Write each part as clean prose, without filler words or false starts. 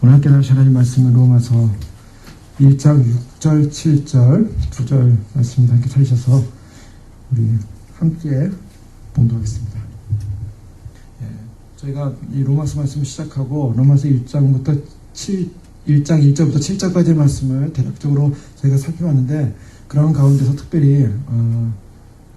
오늘 함께 나누실 하나님 말씀은 로마서 1장 6절, 7절, 9절 말씀입니다. 함께 찾으셔서 우리 함께 봉독하겠습니다. 저희가 이 로마서 말씀을 시작하고 로마서 1장부터 1장 1절부터 7절까지의 말씀을 대략적으로 저희가 살펴봤는데, 그런 가운데서 특별히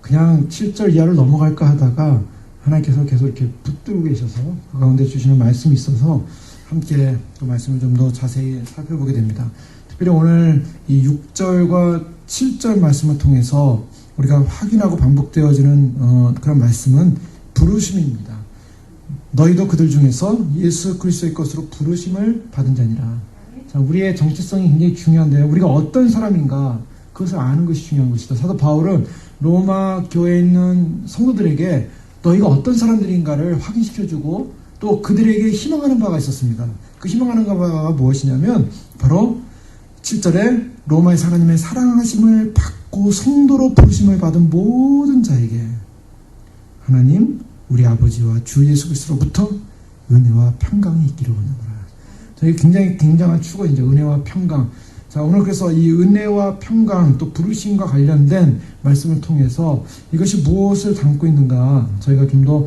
그냥 7절 이하를 넘어갈까 하다가 하나님께서 계속 이렇게 붙들고 계셔서 그 가운데 주시는 말씀이 있어서 함께 그 말씀을 좀 더 자세히 살펴보게 됩니다. 특별히 오늘 이 6절과 7절 말씀을 통해서 우리가 확인하고 반복되어지는 그런 말씀은 부르심입니다. 너희도 그들 중에서 예수 그리스도의 것으로 부르심을 받은 자니라. 자, 우리의 정체성이 굉장히 중요한데요. 우리가 어떤 사람인가 그것을 아는 것이 중요한 것이다. 사도 바울은 로마 교회에 있는 성도들에게 너희가 어떤 사람들인가를 확인시켜주고 또 그들에게 희망하는 바가 있었습니다. 그 희망하는 바가 무엇이냐면 바로 7절에 로마에서 하나님의 사랑하심을 받고 성도로 부르심을 받은 모든 자에게 하나님 우리 아버지와 주 예수 그리스도로부터 은혜와 평강이 있기를 원하노라. 저희 굉장히 굉장한 추구이죠. 은혜와 평강. 자, 오늘 그래서 이 은혜와 평강 또 부르심과 관련된 말씀을 통해서 이것이 무엇을 담고 있는가 저희가 좀 더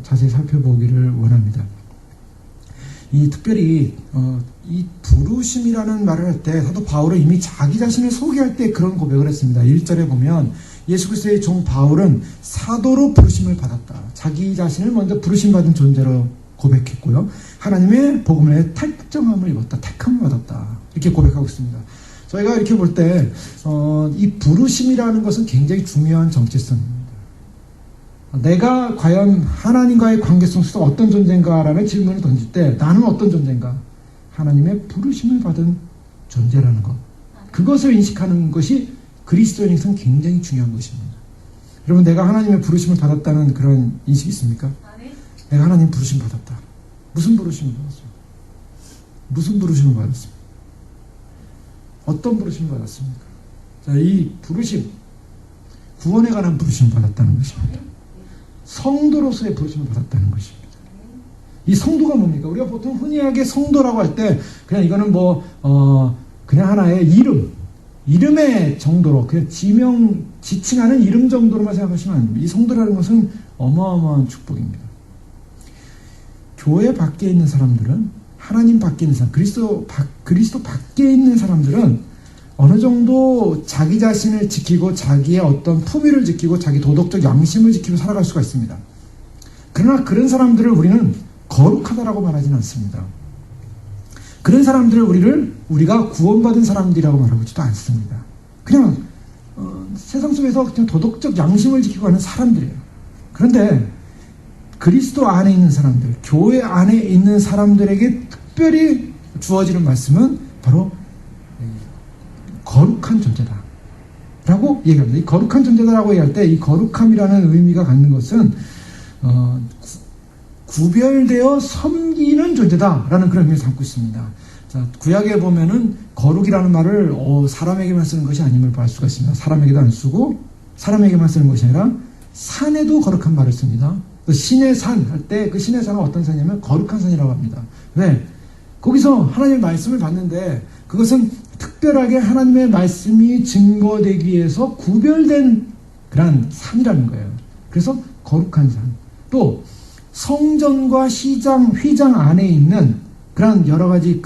자세히 살펴보기를 원합니다. 이 특별히 이 부르심이라는 말을 할 때 사도 바울은 이미 자기 자신을 소개할 때 그런 고백을 했습니다. 1절에 보면 예수 그리스도의 종 바울은 사도로 부르심을 받았다. 자기 자신을 먼저 부르심 받은 존재로 고백했고요. 하나님의 복음에 택정함을 입었다. 택함을 받았다. 이렇게 고백하고 있습니다. 저희가 이렇게 볼 때 이 부르심이라는 것은 굉장히 중요한 정체성입니다. 내가 과연 하나님과의 관계성 속에서 어떤 존재인가라는 질문을 던질 때 나는 어떤 존재인가? 하나님의 부르심을 받은 존재라는 것. 그것을 인식하는 것이 그리스도인에서는 굉장히 중요한 것입니다. 여러분, 내가 하나님의 부르심을 받았다는 그런 인식이 있습니까? 내가 하나님 부르심 받았다. 무슨 부르심을 받았어요? 무슨 부르심을 받았습니까? 어떤 부르심을 받았습니까? 자, 이 부르심, 구원에 관한 부르심을 받았다는 것입니다. 성도로서의 부르심을 받았다는 것입니다. 이 성도가 뭡니까? 우리가 보통 흔히하게 성도라고 할 때 그냥 이거는 그냥 하나의 이름의 정도로 그냥 지칭하는 이름 정도로만 생각하시면 안 됩니다. 이 성도라는 것은 어마어마한 축복입니다. 교회 밖에 있는 사람들은, 하나님 밖에 있는 사람, 그리스도 밖에 있는 사람들은 어느 정도 자기 자신을 지키고 자기의 어떤 품위를 지키고 자기 도덕적 양심을 지키고 살아갈 수가 있습니다. 그러나 그런 사람들을 우리는 거룩하다라고 말하지는 않습니다. 그런 사람들을 우리가 구원받은 사람들이라고 말하지도 않습니다. 그냥 세상 속에서 그냥 도덕적 양심을 지키고 하는 사람들이에요. 그런데 그리스도 안에 있는 사람들, 교회 안에 있는 사람들에게 특별히 주어지는 말씀은 바로 거룩한 존재다라고 얘기합니다. 이 거룩한 존재다라고 얘기할 때 이 거룩함이라는 의미가 갖는 것은 구별되어 섬기는 존재다라는 그런 의미를 담고 있습니다. 자, 구약에 보면은 거룩이라는 말을 사람에게만 쓰는 것이 아님을 알 수가 있습니다. 사람에게도 안 쓰고 사람에게만 쓰는 것이 아니라 산에도 거룩한 말을 씁니다. 신의 산 할 때 그 신의 산은 어떤 산이냐면 거룩한 산이라고 합니다. 왜? 거기서 하나님의 말씀을 받는데 그것은 특별하게 하나님의 말씀이 증거되기 위해서 구별된 그런 산이라는 거예요. 그래서 거룩한 산. 또 성전과 휘장 안에 있는 그런 여러 가지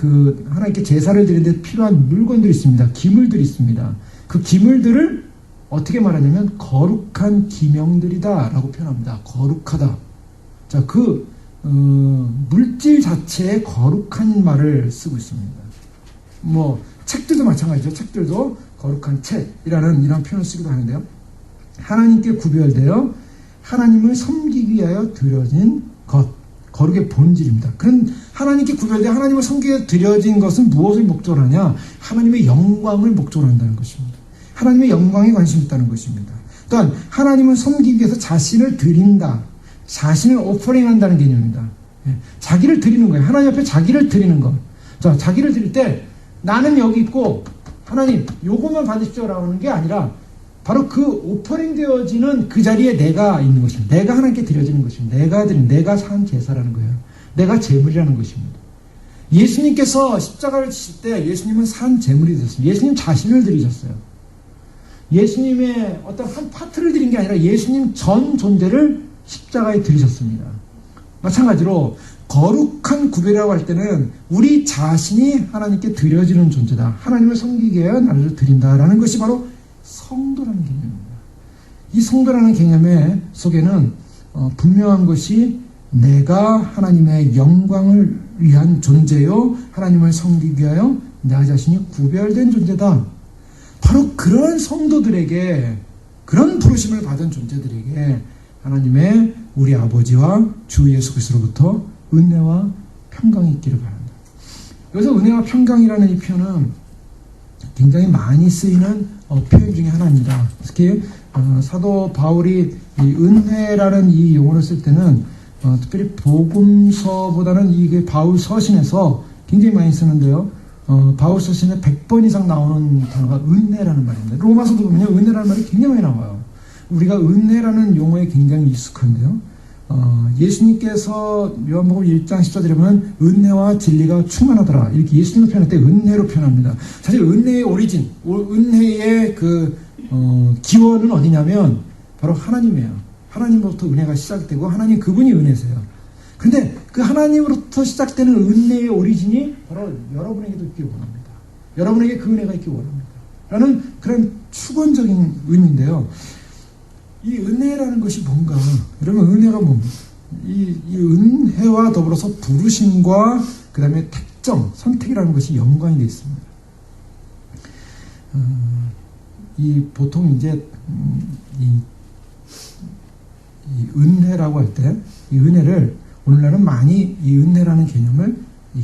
하나님께 제사를 드리는 데 필요한 물건들이 있습니다. 기물들이 있습니다. 그 기물들을 어떻게 말하냐면 거룩한 기명들이다 라고 표현합니다. 거룩하다. 자, 물질 자체에 거룩한 말을 쓰고 있습니다. 책들도 마찬가지죠. 책들도 거룩한 책이라는 이런 표현을 쓰기도 하는데요. 하나님께 구별되어 하나님을 섬기기 위하여 드려진 것, 거룩의 본질입니다. 그런 하나님께 구별되어 하나님을 섬기기 위하여 드려진 것은 무엇을 목적으로 하냐? 하나님의 영광을 목적으로 한다는 것입니다. 하나님의 영광에 관심이 있다는 것입니다. 또한 하나님을 섬기기 위해서 자신을 드린다. 자신을 오퍼링한다는 개념입니다. 자기를 드리는 거예요. 하나님 앞에 자기를 드리는 것. 자, 자기를 드릴 때 나는 여기 있고 하나님 요것만 받으십시오라고 하는 게 아니라 바로 그 오퍼링 되어지는 그 자리에 내가 있는 것입니다. 내가 하나님께 드려지는 것입니다. 내가 산 제사라는 거예요. 내가 제물이라는 것입니다. 예수님께서 십자가를 지실 때 예수님은 산 제물이 되셨습니다. 예수님 자신을 드리셨어요. 예수님의 어떤 한 파트를 드린 게 아니라 예수님 전 존재를 십자가에 드리셨습니다. 마찬가지로 거룩한 구별이라고 할 때는 우리 자신이 하나님께 드려지는 존재다. 하나님을 섬기기 위하여 나를 드린다라는 것이 바로 성도라는 개념입니다. 이 성도라는 개념의 속에는 분명한 것이 내가 하나님의 영광을 위한 존재요, 하나님을 섬기기 위하여 나 자신이 구별된 존재다. 바로 그런 성도들에게, 그런 부르심을 받은 존재들에게 하나님의 우리 아버지와 주 예수 그리스도로부터 은혜와 평강이 있기를 바랍니다. 여기서 은혜와 평강이라는 이 표현은 굉장히 많이 쓰이는 표현 중에 하나입니다. 특히 사도 바울이 이 은혜라는 이 용어를 쓸 때는 특별히 복음서보다는 이 바울 서신에서 굉장히 많이 쓰는데요. 바울 서신에 100번 이상 나오는 단어가 은혜라는 말입니다. 로마서도 보면 은혜라는 말이 굉장히 많이 나와요. 우리가 은혜라는 용어에 굉장히 익숙한데요. 예수님께서 요한복음 1장 14절에 보면 은혜와 진리가 충만하더라. 이렇게 예수님을 표현할 때 은혜로 표현합니다. 사실 은혜의 오리진, 은혜의 기원은 어디냐면 바로 하나님이에요. 하나님으로부터 은혜가 시작되고 하나님 그분이 은혜세요. 그런데 그 하나님으로부터 시작되는 은혜의 오리진이 바로 여러분에게도 있기 원합니다. 여러분에게 그 은혜가 있기 원합니다. 라는 그런 축원적인 의미인데요. 이 은혜라는 것이 뭔가? 여러분 은혜가 뭡니까? 이 은혜와 더불어서 부르심과 그 다음에 택정, 선택이라는 것이 연관이 되어 있습니다. 보통 이제 이 은혜라고 할 때 이 은혜를 오늘날은 많이 이 은혜라는 개념을 이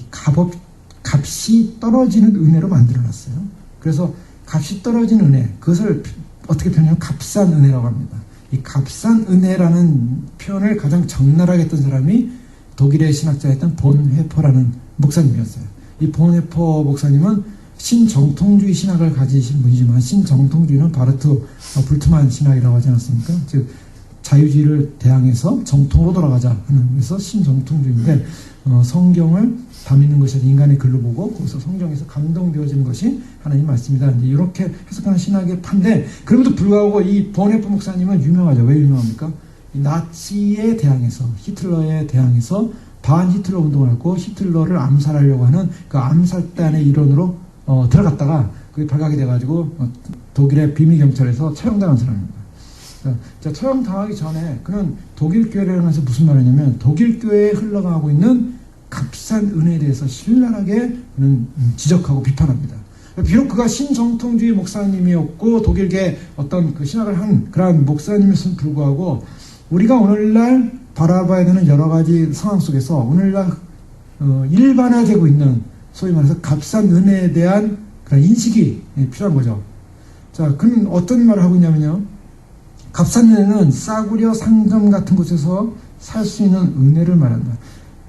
값이 떨어지는 은혜로 만들어놨어요. 그래서 값이 떨어진 은혜, 그것을 어떻게 표현하면 값싼 은혜라고 합니다. 이 값싼 은혜라는 표현을 가장 적나라하게 했던 사람이 독일의 신학자였던 본헤퍼라는 목사님이었어요. 이 본헤퍼 목사님은 신정통주의 신학을 가지신 분이지만 신정통주의는 바르트 불트만 신학이라고 하지 않았습니까? 즉 자유주의를 대항해서 정통으로 돌아가자 하는 그래서 신정통주의인데 성경을 담는 것이 인간의 글로 보고 거기서 성경에서 감동되어지는 것이 하나님 말씀이다. 이제 이렇게 해석하는 신학의 판데 그럼에도 불구하고 이 본헤퍼 목사님은 유명하죠. 왜 유명합니까? 나치에 대항해서 히틀러에 대항해서 반 히틀러 운동을 하고 히틀러를 암살하려고 하는 그 암살단의 일원으로 들어갔다가 그게 발각이 돼가지고 독일의 비밀 경찰에서 처형당한 사람입니다. 자, 처형당하기 전에 그는 독일 교회를 향해서 무슨 말을 했냐면 독일 교회에 흘러가고 있는 값싼 은혜에 대해서 신랄하게 그는 지적하고 비판합니다. 비록 그가 신정통주의 목사님이었고 독일계 어떤 그 신학을 한 그러한 목사님이었음에도 불구하고 우리가 오늘날 바라봐야 되는 여러 가지 상황 속에서 오늘날 일반화되고 있는 소위 말해서 값싼 은혜에 대한 그런 인식이 필요한 거죠. 자, 그는 어떤 말을 하고 있냐면요. 값싼 은혜는 싸구려 상점 같은 곳에서 살 수 있는 은혜를 말한다.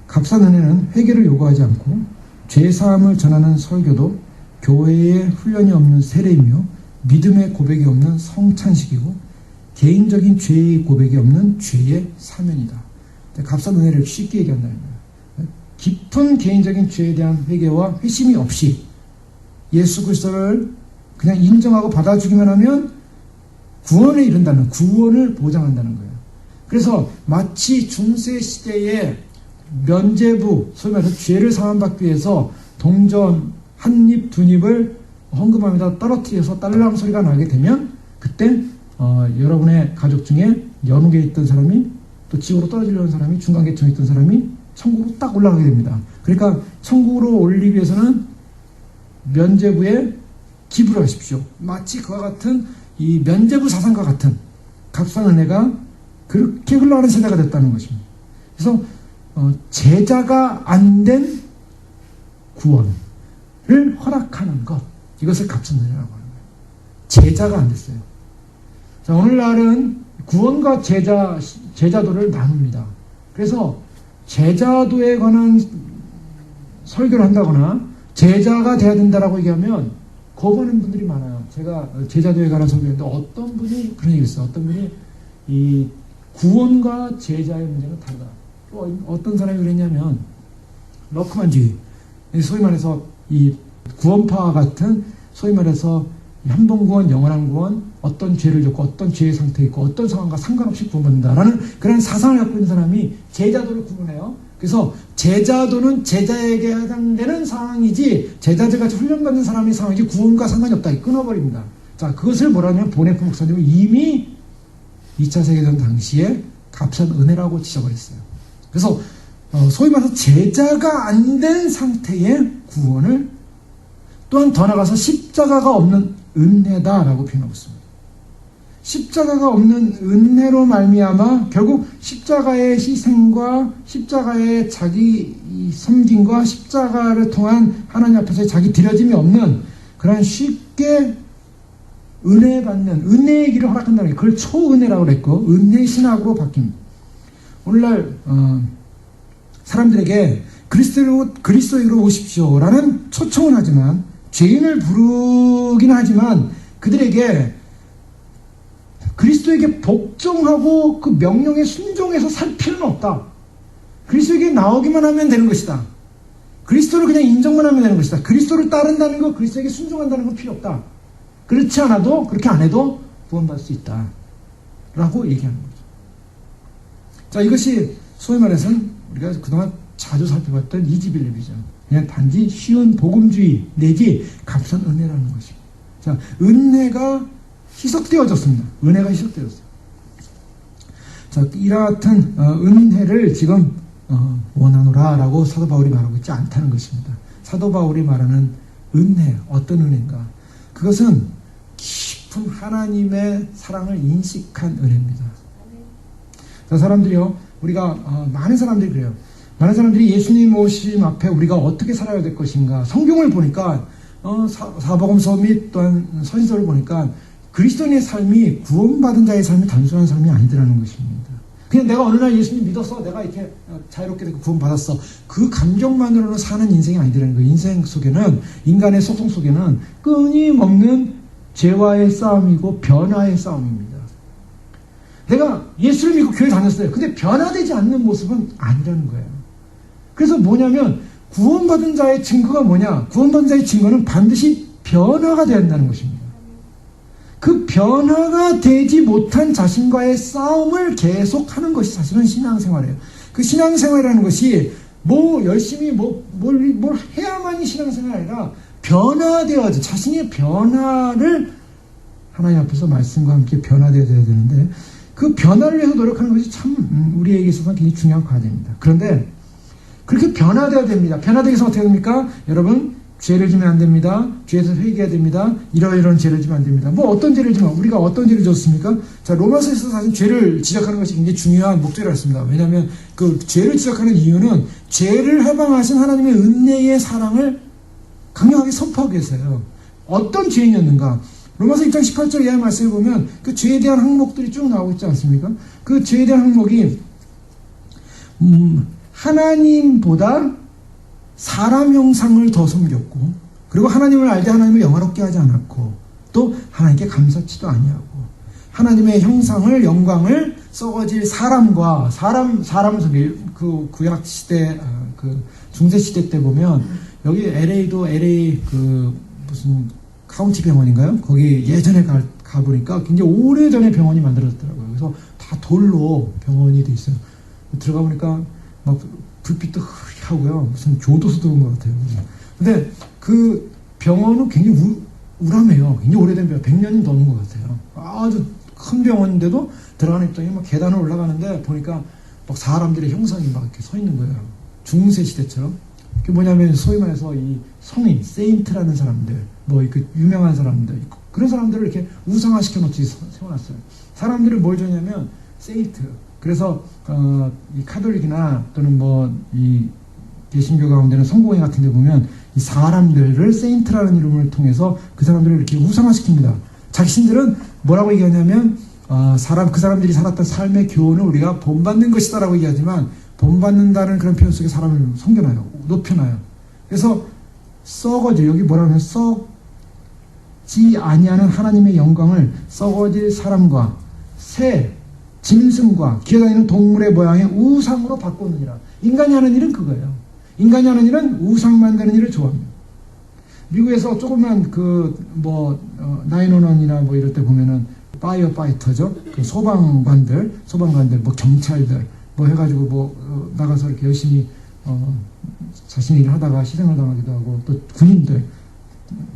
값싼 은혜는 회개를 요구하지 않고 죄사함을 전하는 설교도 교회에 훈련이 없는 세례이며 믿음의 고백이 없는 성찬식이고 개인적인 죄의 고백이 없는 죄의 사면이다. 값싼 은혜를 쉽게 얘기한다는 거예요. 깊은 개인적인 죄에 대한 회개와 회심이 없이 예수 그리스도를 그냥 인정하고 받아주기만 하면 구원에 이른다는, 구원을 보장한다는 거예요. 그래서 마치 중세 시대의 면죄부, 소위 말해서 죄를 사함받기 위해서 동전 한 입, 두 입을 헌금함에다 떨어뜨려서 딸랑 소리가 나게 되면 그때 여러분의 가족 중에 연옥에 있던 사람이 또 지옥으로 떨어지려는 사람이 중간계층에 있던 사람이 천국으로 딱 올라가게 됩니다. 그러니까 천국으로 올리기 위해서는 면죄부에 기부를 하십시오. 마치 그와 같은 이 면죄부 사상과 같은 값싼 은혜가 그렇게 흘러가는 세대가 됐다는 것입니다. 그래서 제자가 안 된 구원을 허락하는 것, 이것을 값싼 은혜라고 하는 거예요. 제자가 안 됐어요. 자, 오늘날은 구원과 제자도를 나눕니다. 그래서 제자도에 관한 설교를 한다거나 제자가 돼야 된다라고 얘기하면 거부하는 분들이 많아요. 제가 제자도에 관한 설교했는데 어떤 분이 그런 얘기를 했어요. 어떤 분이 이 구원과 제자의 문제는 다르다. 또 어떤 사람이 그랬냐면 러크만주의. 소위 말해서 이 구원파와 같은 소위 말해서 한번 구원, 영원한 구원, 어떤 죄를 졌고 어떤 죄의 상태에 있고 어떤 상황과 상관없이 구원받는다라는 그런 사상을 갖고 있는 사람이 제자도를 구분해요. 그래서 제자도는 제자에게 해당되는 상황이지 제자들같이 훈련받는 사람의 상황이지 구원과 상관이 없다. 끊어버립니다. 자, 그것을 뭐라냐면 보네프 목사님은 이미 2차 세계대전 당시에 값싼 은혜라고 지적을 했어요. 그래서 소위 말해서 제자가 안 된 상태의 구원을 또한 더 나아가서 십자가가 없는 은혜다라고 표현하고 있습니다. 십자가가 없는 은혜로 말미암아 결국 십자가의 희생과 십자가의 자기 섬김과 십자가를 통한 하나님 앞에서 자기 드려짐이 없는 그런 쉽게 은혜 받는 은혜의 길을 허락한다는 게 그걸 초은혜라고 그랬고 은혜 신학으로 바뀝니다. 오늘날 사람들에게 그리스도인으로 오십시오라는 초청은 하지만 죄인을 부르긴 하지만 그들에게 그리스도에게 복종하고 그 명령에 순종해서 살 필요는 없다. 그리스도에게 나오기만 하면 되는 것이다. 그리스도를 그냥 인정만 하면 되는 것이다. 그리스도를 따른다는 것, 그리스도에게 순종한다는 건 필요 없다. 그렇지 않아도 그렇게 안 해도 구원받을 수 있다. 라고 얘기하는 거죠. 자, 이것이 소위 말해서는 우리가 그동안 자주 살펴봤던 이지빌립이죠. 그냥 단지 쉬운 복음주의 내지 값싼 은혜라는 것입니다. 자, 은혜가 희석되어졌습니다. 은혜가 희석되었어요. 자, 이와 같은 은혜를 지금 원하노라라고 사도 바울이 말하고 있지 않다는 것입니다. 사도 바울이 말하는 은혜, 어떤 은혜인가? 그것은 깊은 하나님의 사랑을 인식한 은혜입니다. 자, 사람들이요, 우리가 많은 사람들이 그래요. 많은 사람들이 예수님 오심 앞에 우리가 어떻게 살아야 될 것인가? 성경을 보니까 사복음서 및 또한 서신서를 보니까 그리스도인의 삶이 구원받은 자의 삶이 단순한 삶이 아니더라는 것입니다. 그냥 내가 어느 날 예수님 믿었어, 내가 이렇게 자유롭게 되고 구원받았어, 그 감정만으로는 사는 인생이 아니더라는 거예요. 인생 속에는, 인간의 속성 속에는 끊임없는 죄와의 싸움이고 변화의 싸움입니다. 내가 예수를 믿고 교회 다녔어요. 근데 변화되지 않는 모습은 아니라는 거예요. 그래서 뭐냐면 구원받은 자의 증거가 뭐냐? 구원받은 자의 증거는 반드시 변화가 되어야 한다는 것입니다. 그 변화가 되지 못한 자신과의 싸움을 계속하는 것이 사실은 신앙생활이에요. 그 신앙생활이라는 것이 열심히 뭘 해야만이 신앙생활이 아니라 변화되어야죠. 자신의 변화를 하나님 앞에서 말씀과 함께 변화되어야 되는데 그 변화를 위해서 노력하는 것이 참 우리에게 있어서는 굉장히 중요한 과제입니다. 그런데 그렇게 변화되어야 됩니다. 변화되기 위해서 어떻게 됩니까? 여러분, 죄를 지면 안 됩니다. 죄에서 회개해야 됩니다. 이런 죄를 지면 안 됩니다. 어떤 죄를 지면, 우리가 어떤 죄를 졌습니까? 자, 로마서에서 사실 죄를 지적하는 것이 굉장히 중요한 목적이라고 했습니다. 왜냐하면 그 죄를 지적하는 이유는 죄를 해방하신 하나님의 은혜의 사랑을 강력하게 선포하기 위해서요. 어떤 죄인이었는가? 로마서 1장 18절 이하의 말씀을 보면 그 죄에 대한 항목들이 쭉 나오고 있지 않습니까? 그 죄에 대한 항목이 하나님보다 사람 형상을 더 섬겼고, 그리고 하나님을 알되 하나님을 영화롭게 하지 않았고, 또 하나님께 감사치도 아니하고, 하나님의 형상을, 영광을 썩어질 사람과 사람을 섬길, 그 구약 시대, 그 중세 시대 때 보면 여기 LA도 LA 그 무슨 카운티 병원인가요? 거기 예전에 가보니까 굉장히 오래전에 병원이 만들어졌더라고요. 그래서 다 돌로 병원이 돼 있어요. 들어가 보니까 막 불빛도 흐리하고요. 무슨 교도소 들어온 것 같아요. 근데 그 병원은 굉장히 우람해요. 굉장히 오래된 병원, 100년이 넘은 것 같아요. 아주 큰 병원인데도 들어가는 입장에 막 계단을 올라가는데 보니까 막 사람들의 형상이 막 이렇게 서 있는 거예요. 중세 시대처럼. 그게 뭐냐면 소위 말해서 이 성인, 세인트라는 사람들, 그 유명한 사람들, 그런 사람들을 이렇게 우상화시켜 놓지 세워놨어요. 사람들을 뭘 주냐면 세인트. 그래서 이 카톨릭이나 또는 이 개신교 가운데는 성공회 같은 데 보면 이 사람들을 세인트라는 이름을 통해서 그 사람들을 이렇게 우상화시킵니다. 자신들은 뭐라고 얘기하냐면 그 사람들이 살았던 삶의 교훈을 우리가 본받는 것이다라고 얘기하지만 본받는다는 그런 표현 속에 사람을 섬겨놔요. 높여놔요. 그래서 썩어질, 여기 뭐라고 하면 썩지 아니하는 하나님의 영광을 썩어질 사람과 새, 짐승과 기어다니는 동물의 모양의 우상으로 바꾸느니라. 인간이 하는 일은 그거예요. 인간이 하는 일은 우상 만드는 일을 좋아합니다. 미국에서 조그만 911이나 뭐 이럴 때 보면은 파이어 파이터죠. 그 소방관들, 뭐 경찰들 뭐 해가지고 나가서 이렇게 열심히 자신의 일을 하다가 희생을 당하기도 하고, 또 군인들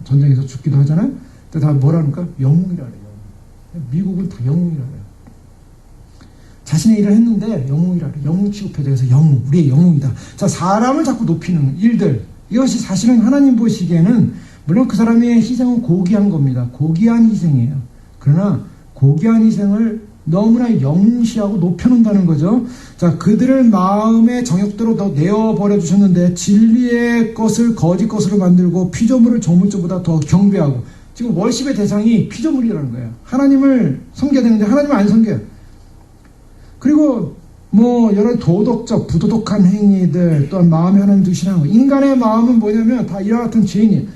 전쟁에서 죽기도 하잖아요. 근데 다 뭐라니까? 영웅이라 그래요. 미국은 다 영웅이라 그래요. 자신의 일을 했는데 영웅이라 그래요. 영웅 취급해야 돼서 영웅, 우리의 영웅이다. 자, 사람을 자꾸 높이는 일들, 이것이 사실은 하나님 보시기에는 물론 그 사람의 희생은 고귀한 겁니다. 고귀한 희생이에요. 그러나 고귀한 희생을 너무나 영시하고 높여놓는다는 거죠. 자, 그들을 마음의 정욕대로 더 내어버려 주셨는데 진리의 것을 거짓 것으로 만들고 피조물을 조물주보다 더 경배하고, 지금 월십의 대상이 피조물이라는 거예요. 하나님을 섬겨야 되는데 하나님을 안 섬겨요. 그리고 여러 도덕적, 부도덕한 행위들, 또한 마음에 하나님 두시는 거. 인간의 마음은 뭐냐면 다 이와 같은 죄인이에요.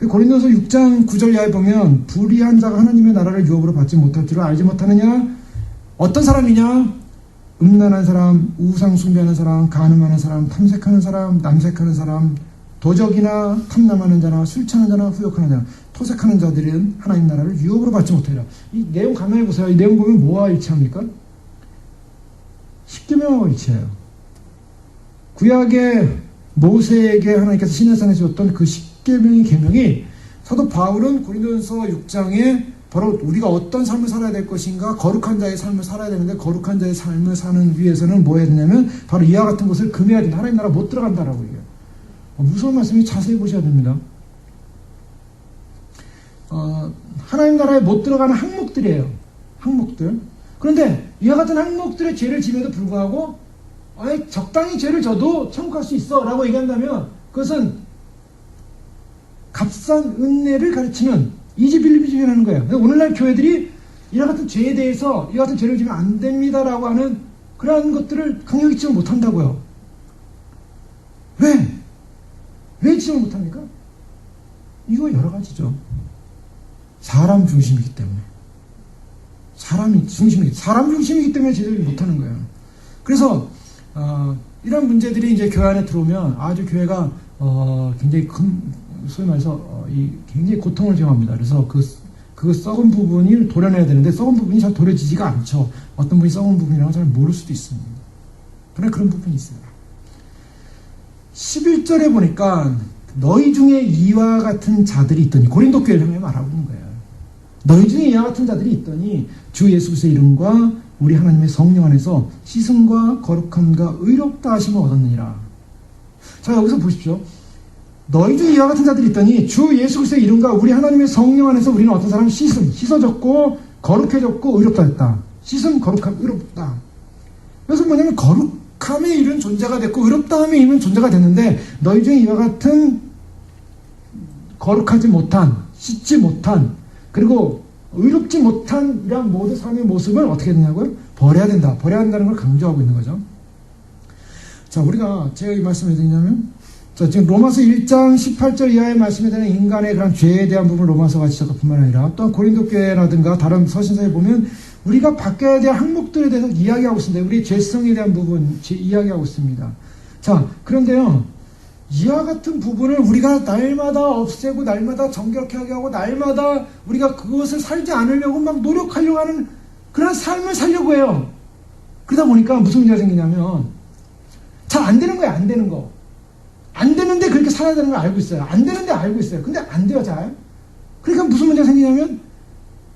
고린도서 6장 9절 이하에 보면 불의한 자가 하나님의 나라를 유업으로 받지 못할 줄을 알지 못하느냐? 어떤 사람이냐? 음란한 사람, 우상 숭배하는 사람, 간음하는 사람, 탐색하는 사람, 남색하는 사람, 도적이나 탐남하는 자나 술 취하는 자나 후욕하는 자나 토색하는 자들은 하나님 나라를 유업으로 받지 못하리라. 이 내용 가만히 보세요. 이 내용 보면 뭐와 일치합니까? 십계명과 일치해요. 구약의 모세에게 하나님께서 시내산에 주었던 그 십계명의 계명이 사도 바울은 고린도전서 6장에 바로 우리가 어떤 삶을 살아야 될 것인가, 거룩한 자의 삶을 살아야 되는데 거룩한 자의 삶을 사는 위해서는 뭐 해야 되냐면 바로 이와 같은 것을 금해야 된다. 하나님 나라 못 들어간다라고 얘기해요. 무서운 말씀이 자세히 보셔야 됩니다. 하나님 나라에 못 들어가는 항목들이에요. 항목들. 그런데 이와 같은 항목들의 죄를 지면도 불구하고 적당히 죄를 져도 천국 갈 수 있어 라고 얘기한다면 그것은 값싼 은혜를 가르치는 이지빌리비즘이라는 거예요. 오늘날 교회들이 이와 같은 죄에 대해서 이와 같은 죄를 지면 안 됩니다라고 하는 그러한 것들을 강력히 지원 못한다고요. 왜 지원 못합니까? 이거 여러 가지죠. 사람 중심이기 때문에. 사람 중심이기 때문에 제대로 못하는 거예요. 그래서 이런 문제들이 이제 교회 안에 들어오면 아주 교회가 굉장히 소위 말해서 굉장히 고통을 경험합니다. 그래서 그 썩은 부분을 도려내야 되는데 썩은 부분이 잘 도려지지가 않죠. 어떤 분이 썩은 부분이라고 잘 모를 수도 있습니다. 그러나 그런 부분이 있어요. 11절에 보니까 너희 중에 이와 같은 자들이 있더니, 고린도 교회를 향해 말하고 있는 거예요. 너희 중에 이와 같은 자들이 있더니 주 예수 그리스도의 이름과 우리 하나님의 성령 안에서 씻음과 거룩함과 의롭다 하심을 얻었느니라. 자, 여기서 보십시오. 너희 중에 이와 같은 자들이 있더니 주 예수 그리스도의 이름과 우리 하나님의 성령 안에서 우리는 어떤 사람 씻어졌고 거룩해졌고 의롭다 했다. 씻음, 거룩함, 의롭다. 그래서 뭐냐면 거룩함에 이른 존재가 됐고 의롭다함에 이른 존재가 됐는데, 너희 중에 이와 같은 거룩하지 못한, 씻지 못한, 그리고 의롭지 못한 이런 모든 삶의 모습을 어떻게 되냐고요? 버려야 된다. 버려야 한다는 걸 강조하고 있는 거죠. 자, 제가 이 말씀을 드리냐면, 자, 지금 로마서 1장 18절 이하의 말씀에 대한 인간의 그런 죄에 대한 부분을 로마서가 지적할 뿐만 아니라 또한 고린도 교회라든가 다른 서신서에 보면 우리가 바뀌어야 될 항목들에 대해서 이야기하고 있습니다. 우리의 죄성에 대한 부분 이야기하고 있습니다. 자, 그런데요, 이와 같은 부분을 우리가 날마다 없애고 날마다 정결케 하게 하고 날마다 우리가 그것을 살지 않으려고 막 노력하려고 하는 그런 삶을 살려고 해요. 그러다 보니까 무슨 문제가 생기냐면 잘 안 되는 거예요. 안 되는 거. 안 되는데 그렇게 살아야 되는 걸 알고 있어요. 안 되는데 알고 있어요. 근데 안 돼요, 잘. 그러니까 무슨 문제가 생기냐면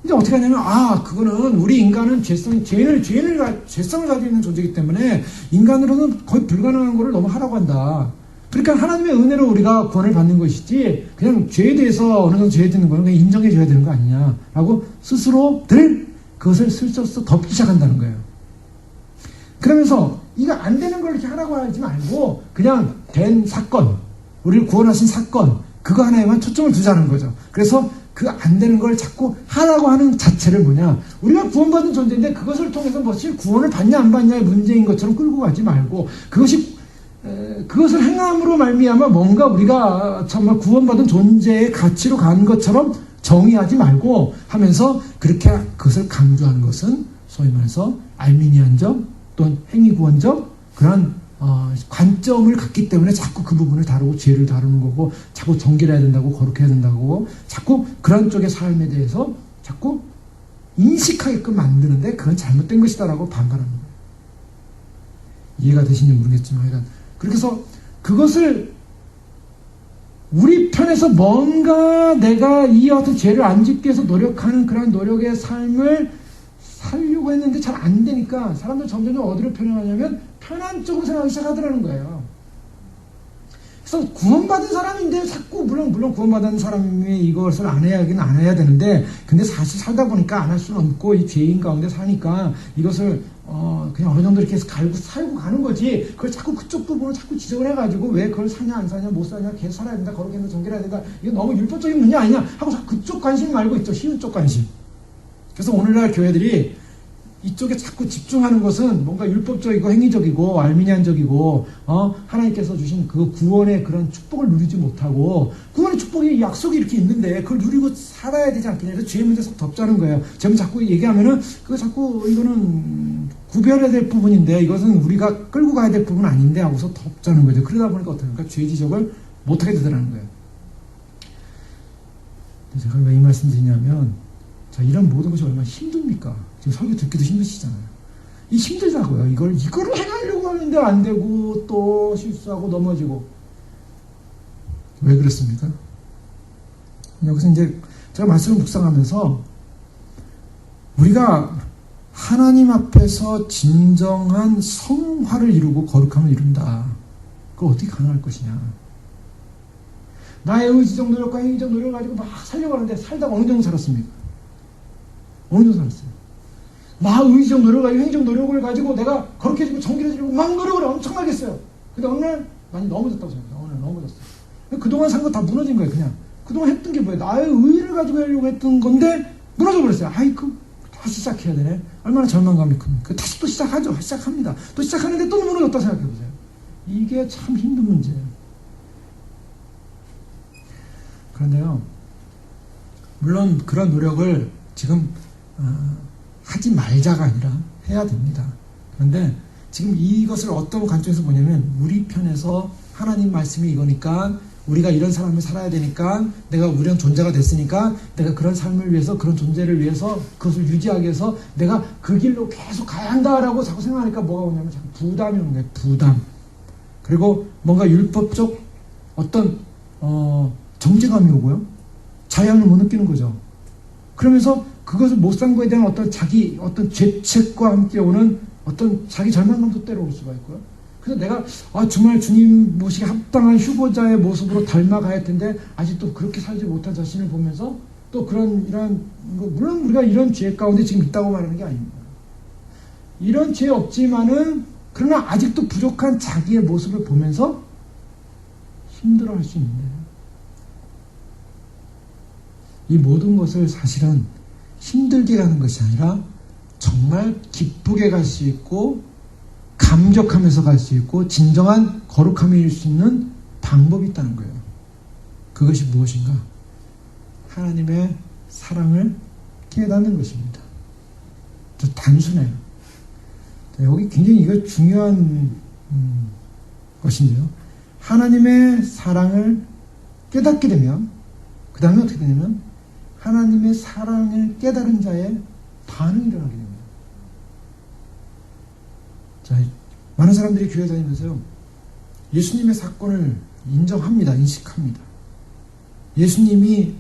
이제 어떻게 하냐면, 그거는 우리 인간은 죄성을 가지고 있는 존재이기 때문에 인간으로는 거의 불가능한 거를 너무 하라고 한다. 그러니까 하나님의 은혜로 우리가 구원을 받는 것이지 그냥 죄에 대해서 어느 정도 죄에 드는 거는 그냥 인정해 줘야 되는 거 아니냐라고 스스로들 그것을 슬쩍 덮기 시작한다는 거예요. 그러면서 이거 안 되는 걸 이렇게 하라고 하지 말고 그냥 된 사건, 우리를 구원하신 사건, 그거 하나에만 초점을 두자는 거죠. 그래서 그 안 되는 걸 자꾸 하라고 하는 자체를 뭐냐, 우리가 구원받은 존재인데 그것을 통해서 뭐지 구원을 받냐 안 받냐의 문제인 것처럼 끌고 가지 말고 그것을 행함으로 말미암아 뭔가 우리가 정말 구원받은 존재의 가치로 가는 것처럼 정의하지 말고 하면서 그렇게 그것을 강조하는 것은 소위 말해서 알미니안적 또는 행위구원적 그런 관점을 갖기 때문에 자꾸 그 부분을 다루고 죄를 다루는 거고, 자꾸 정결해야 된다고, 거룩해야 된다고, 자꾸 그런 쪽의 삶에 대해서 자꾸 인식하게끔 만드는데 그건 잘못된 것이다라고 반발하는 거예요. 이해가 되시는지 모르겠지만, 그렇게 해서 그것을 우리 편에서 뭔가 내가 이 어떤 죄를 안 짓기 위해서 노력하는 그런 노력의 삶을 살려고 했는데 잘 안 되니까 사람들 점점 어디로 편향하냐면 편한 쪽으로 생각하기 시작하더라는 거예요. 그래서 구원받은 사람인데 자꾸 물론 구원받은 사람이 이것을 안 해야긴 안 해야 되는데, 근데 사실 살다 보니까 안 할 수는 없고 이 죄인 가운데 사니까 이것을 그냥 어느 정도 이렇게 살고 가는 거지. 그걸 자꾸 그쪽 부분을 자꾸 지적을 해가지고 왜 그걸 사냐 안 사냐 못 사냐 계속 살아야 된다 거룩해야 된다 정결해야 된다 이거 너무 율법적인 문제 아니냐 하고 그쪽 관심 말고 있죠. 쉬운 쪽 관심. 그래서 오늘날 교회들이 이쪽에 자꾸 집중하는 것은 뭔가 율법적이고 행위적이고 알미니안적이고 하나님께서 주신 그 구원의 그런 축복을 누리지 못하고, 구원의 축복이 약속이 이렇게 있는데 그걸 누리고 살아야 되지 않겠냐. 그래서 죄 문제 속 덮자는 거예요. 제가 자꾸 얘기하면은 그거 자꾸 이거는 구별해야 될 부분인데 이것은 우리가 끌고 가야 될 부분 아닌데 하고서 덮자는 거죠. 그러다 보니까 어떻게 합니까? 죄 지적을 못하게 되더라는 거예요. 제가 왜 이 말씀 드리냐면, 자, 이런 모든 것이 얼마나 힘듭니까? 지금 설교 듣기도 힘드시잖아요. 이 힘들다고요. 이거를 해가려고 하는데 안 되고 또 실수하고 넘어지고. 왜 그렇습니까? 여기서 이제 제가 말씀을 묵상하면서 우리가 하나님 앞에서 진정한 성화를 이루고 거룩함을 이룬다. 그걸 어떻게 가능할 것이냐. 나의 의지적 노력과 행위적 노력을 가지고 막 살려고 하는데 살다가 어느 정도 살았습니까? 어느 정도 살았어요. 나 의지적 노력과 행위적 노력을 가지고 내가 거룩해지고 정결해지고 막 노력을 엄청나게 했어요. 근데 어느 날 많이 넘어졌다고 생각해요. 어느 날 넘어졌어요. 그동안 산 거 다 무너진 거예요. 그냥 그동안 했던 게 뭐예요? 나의 의의를 가지고 하려고 했던 건데 무너져 버렸어요. 아이고 다시 시작해야 되네. 얼마나 절망감이 큽니까? 다시 또 시작하죠. 시작합니다. 또 시작하는데 또 무너졌다 생각해 보세요. 이게 참 힘든 문제예요. 그런데요, 물론 그런 노력을 지금 하지 말자가 아니라 해야 됩니다. 그런데 지금 이것을 어떤 관점에서 보냐면, 우리 편에서 하나님 말씀이 이거니까 우리가 이런 삶을 살아야 되니까, 내가 이런 존재가 됐으니까 내가 그런 삶을 위해서, 그런 존재를 위해서, 그것을 유지하기 위해서 내가 그 길로 계속 가야 한다라고 자꾸 생각하니까 뭐가 오냐면 자꾸 부담이 오는 거예요. 부담. 그리고 뭔가 율법적 어떤 정죄감이 오고요. 자양을 못 느끼는 거죠. 그러면서 그것을 못 산 거에 대한 어떤 죄책과 함께 오는 어떤 자기 절망감도 때려올 수가 있고요. 그래서 내가 정말 주님 모시기 합당한 휴거자의 모습으로 닮아가야 할 텐데 아직도 그렇게 살지 못한 자신을 보면서 또 물론 우리가 이런 죄 가운데 지금 있다고 말하는 게 아닙니다. 이런 죄 없지만은 그러나 아직도 부족한 자기의 모습을 보면서 힘들어할 수 있는데, 이 모든 것을 사실은 힘들게 가는 것이 아니라 정말 기쁘게 갈 수 있고 감격하면서 갈 수 있고 진정한 거룩함이 일 수 있는 방법이 있다는 거예요. 그것이 무엇인가? 하나님의 사랑을 깨닫는 것입니다. 단순해요. 여기 굉장히 이거 중요한 것인데요. 하나님의 사랑을 깨닫게 되면 그 다음에 어떻게 되냐면 하나님의 사랑을 깨달은 자의 반응이 일어나게 됩니다. 자, 많은 사람들이 교회 다니면서요, 예수님의 사건을 인정합니다. 인식합니다. 예수님이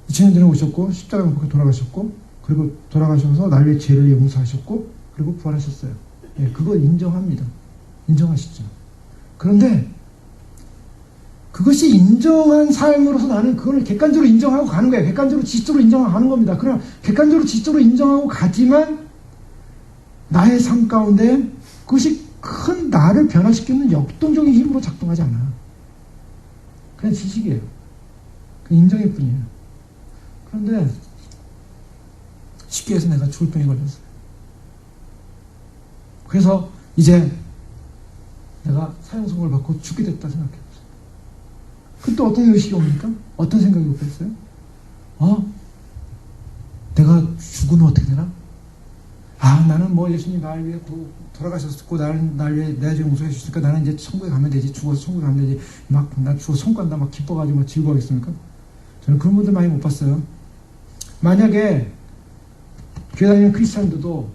2000년 전에 오셨고 십자가에 못 박혀 돌아가셨고, 그리고 돌아가셔서 나의 죄를 용서하셨고, 그리고 부활하셨어요. 예, 그거 인정합니다. 인정하시죠. 그런데 그것이 인정한 삶으로서 나는 그걸 객관적으로 인정하고 가는 거예요. 객관적으로 지적으로 인정하고 가는 겁니다. 그러나 객관적으로 지적으로 인정하고 가지만 나의 삶 가운데 그것이 큰 나를 변화시키는 역동적인 힘으로 작동하지 않아요. 그냥 지식이에요. 그 인정일 뿐이에요. 그런데 쉽게 해서 내가 죽을 병에 걸렸어요. 그래서 이제 내가 사형 선고를 받고 죽게 됐다 생각해보세요. 그때 어떤 의식이 옵니까? 어떤 생각이 오겠어요? 내가 죽으면 어떻게 되나? 아, 나는 뭐 예수님 나를 위해 돌아가셨고, 날 위해 내 죄 용서해 주셨으니까 나는 이제 천국에 가면 되지, 죽어서 천국에 가면 되지, 막, 나 죽어서 천국 간다, 막 기뻐가지고 막 즐거워하겠습니까? 저는 그런 분들 많이 못 봤어요. 만약에 교회 다니는 크리스찬들도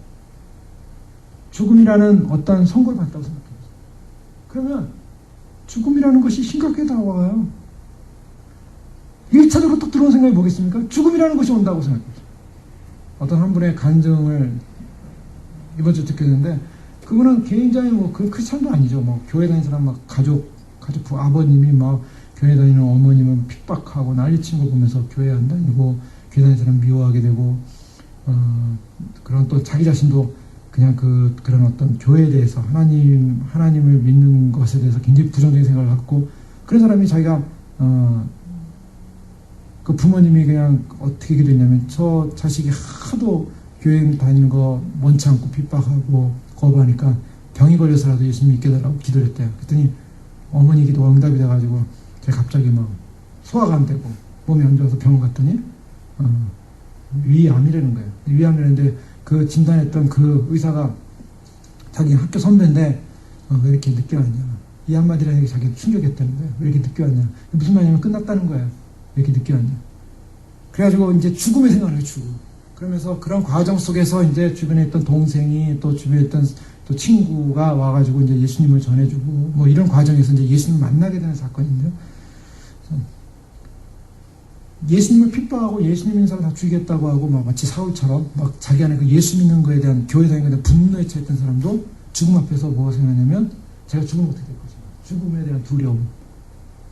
죽음이라는 어떤 선고를 받다고 생각해요. 그러면 죽음이라는 것이 심각하게 다가와요. 1차적으로 딱 들어온 생각이 뭐겠습니까? 죽음이라는 것이 온다고 생각해요. 어떤 한 분의 간증을 이번 주에 듣게 됐는데, 그거는 굉장히 그 크리스찬도 아니죠. 교회 다니는 사람 가족 아버님이 교회 다니는 어머님은 핍박하고 난리친 거 보면서 교회 안 다니고, 교회 다니는 사람 미워하게 되고, 그런 또 자기 자신도 그냥 그런 어떤 교회에 대해서 하나님을 믿는 것에 대해서 굉장히 부정적인 생각을 갖고, 그런 사람이 자기가, 그 부모님이 그냥 어떻게 됐냐면, 저 자식이 하도 교회 다니는 거 원치 않고 핍박하고 거부하니까 병이 걸려서라도 예수님 믿게 해달라고 기도를 했대요. 그랬더니 어머니 기도가 응답이 돼가지고 제가 갑자기 소화가 안 되고 몸이 안 좋아서 병원 갔더니 위암이라는 거예요. 위암이라는데 그 진단했던 그 의사가 자기 학교 선배인데 왜 이렇게 늦게 왔냐. 이 한마디라는 게 자기가 충격했다는 거예요. 왜 이렇게 늦게 왔냐. 무슨 말이냐면 끝났다는 거예요. 왜 이렇게 늦게 왔냐. 그래가지고 이제 죽음의 생각을 해요. 죽음. 그러면서 그런 과정 속에서 이제 주변에 있던 동생이 또 주변에 있던 또 친구가 와가지고 이제 예수님을 전해주고 이런 과정에서 이제 예수님을 만나게 되는 사건인데요. 예수님을 핍박하고 예수님 믿는 사람 다 죽이겠다고 하고 마치 사울처럼 자기 안에 그 예수 믿는 거에 대한 교회 다니는 거에 대한 분노에 차있던 사람도 죽음 앞에서 뭐가 생각하냐면 제가 죽으면 어떻게 될 것인가. 죽음에 대한 두려움.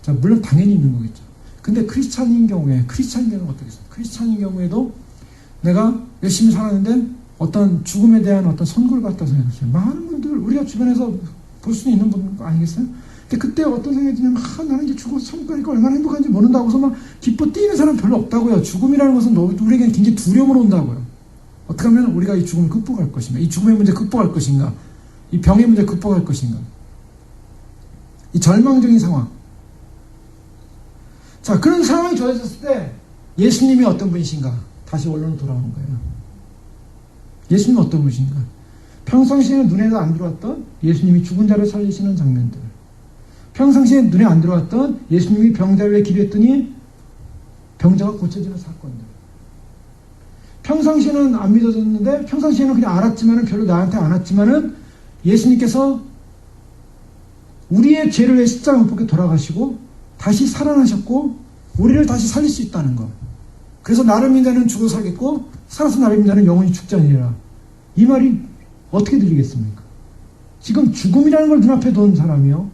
자, 물론 당연히 있는 거겠죠. 근데 크리스찬인 경우는 어떻겠어요? 크리스찬인 경우에도 내가 열심히 살았는데 어떤 죽음에 대한 어떤 선고를 받았다고 생각했어요. 많은 분들 우리가 주변에서 볼 수 있는 분 아니겠어요? 근데 그때 어떤 생각이 드냐면 나는 이제 죽어서 천국 가니까 얼마나 행복한지 모른다고 해서 기뻐 뛰는 사람 별로 없다고요. 죽음이라는 것은 우리에게는 굉장히 두려움으로 온다고요. 어떻게 하면 우리가 이 죽음을 극복할 것인가, 이 죽음의 문제 극복할 것인가, 이 병의 문제 극복할 것인가, 이 절망적인 상황. 자, 그런 상황이 좋아졌을 때 예수님이 어떤 분이신가? 다시 원론으로 돌아오는 거예요. 예수님은 어떤 분이신가? 평상시에 눈에도 안 들어왔던 예수님이 죽은 자를 살리시는 장면들, 평상시에 눈에 안 들어왔던 예수님이 병자 위에 기도했더니 병자가 고쳐지는 사건들, 평상시에는 안 믿어졌는데 평상시에는 그냥 알았지만은 별로 나한테 안 왔지만은 예수님께서 우리의 죄를 위해 십자가 못 박혀 돌아가시고 다시 살아나셨고 우리를 다시 살릴 수 있다는 것. 그래서 나를 믿는 자는 죽어 살겠고 살아서 나를 믿는 자는 영원히 죽지 아니하리라. 이 말이 어떻게 들리겠습니까? 지금 죽음이라는 걸 눈앞에 둔 사람이요,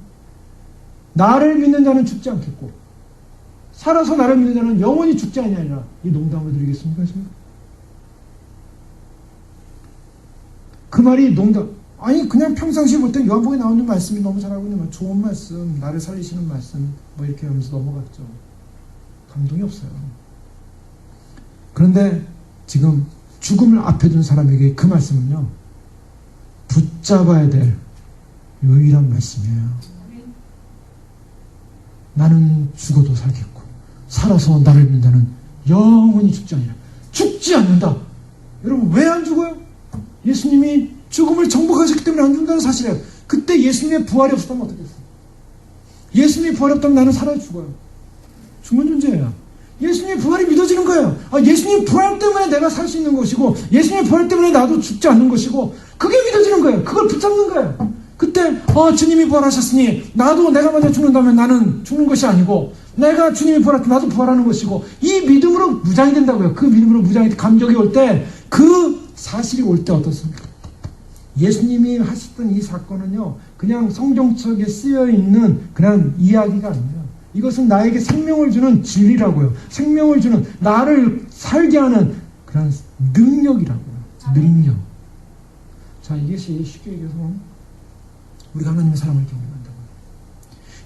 나를 믿는 자는 죽지 않겠고 살아서 나를 믿는 자는 영원히 죽지 아니하리라. 이 농담을 드리겠습니까? 그 말이 농담, 아니 그냥 평상시에 볼 때 요한복음에 나오는 말씀이 너무 잘하고 있는 말, 좋은 말씀, 나를 살리시는 말씀 이렇게 하면서 넘어갔죠. 감동이 없어요. 그런데 지금 죽음을 앞에 둔 사람에게 그 말씀은요, 붙잡아야 될 유일한 말씀이에요. 나는 죽어도 살겠고 살아서 나를 믿는 자는 영원히 죽지 않으리라. 죽지 않는다. 여러분 왜 안 죽어요? 예수님이 죽음을 정복하셨기 때문에 안 죽는다는 사실이에요. 그때 예수님의 부활이 없었다면 어떻게 했어요? 예수님이 부활이 없다면 나는 살아 죽어요. 죽는 존재예요. 예수님의 부활이 믿어지는 거예요. 예수님의 부활 때문에 내가 살 수 있는 것이고 예수님의 부활 때문에 나도 죽지 않는 것이고 그게 믿어지는 거예요. 그걸 붙잡는 거예요. 그때 주님이 부활하셨으니 내가 먼저 죽는다면 나는 죽는 것이 아니고 내가 주님이 부활할 때 나도 부활하는 것이고 이 믿음으로 무장이 된다고요. 그 믿음으로 무장이 감격이 올 때, 그 사실이 올 때 어떻습니까? 예수님이 하셨던 이 사건은요, 그냥 성경책에 쓰여있는 그냥 이야기가 아니에요. 이것은 나에게 생명을 주는 진리라고요. 생명을 주는, 나를 살게 하는 그런 능력이라고요. 능력. 자, 이것이 쉽게 얘기해서 우리가 하나님의 사랑을 경험한다고요.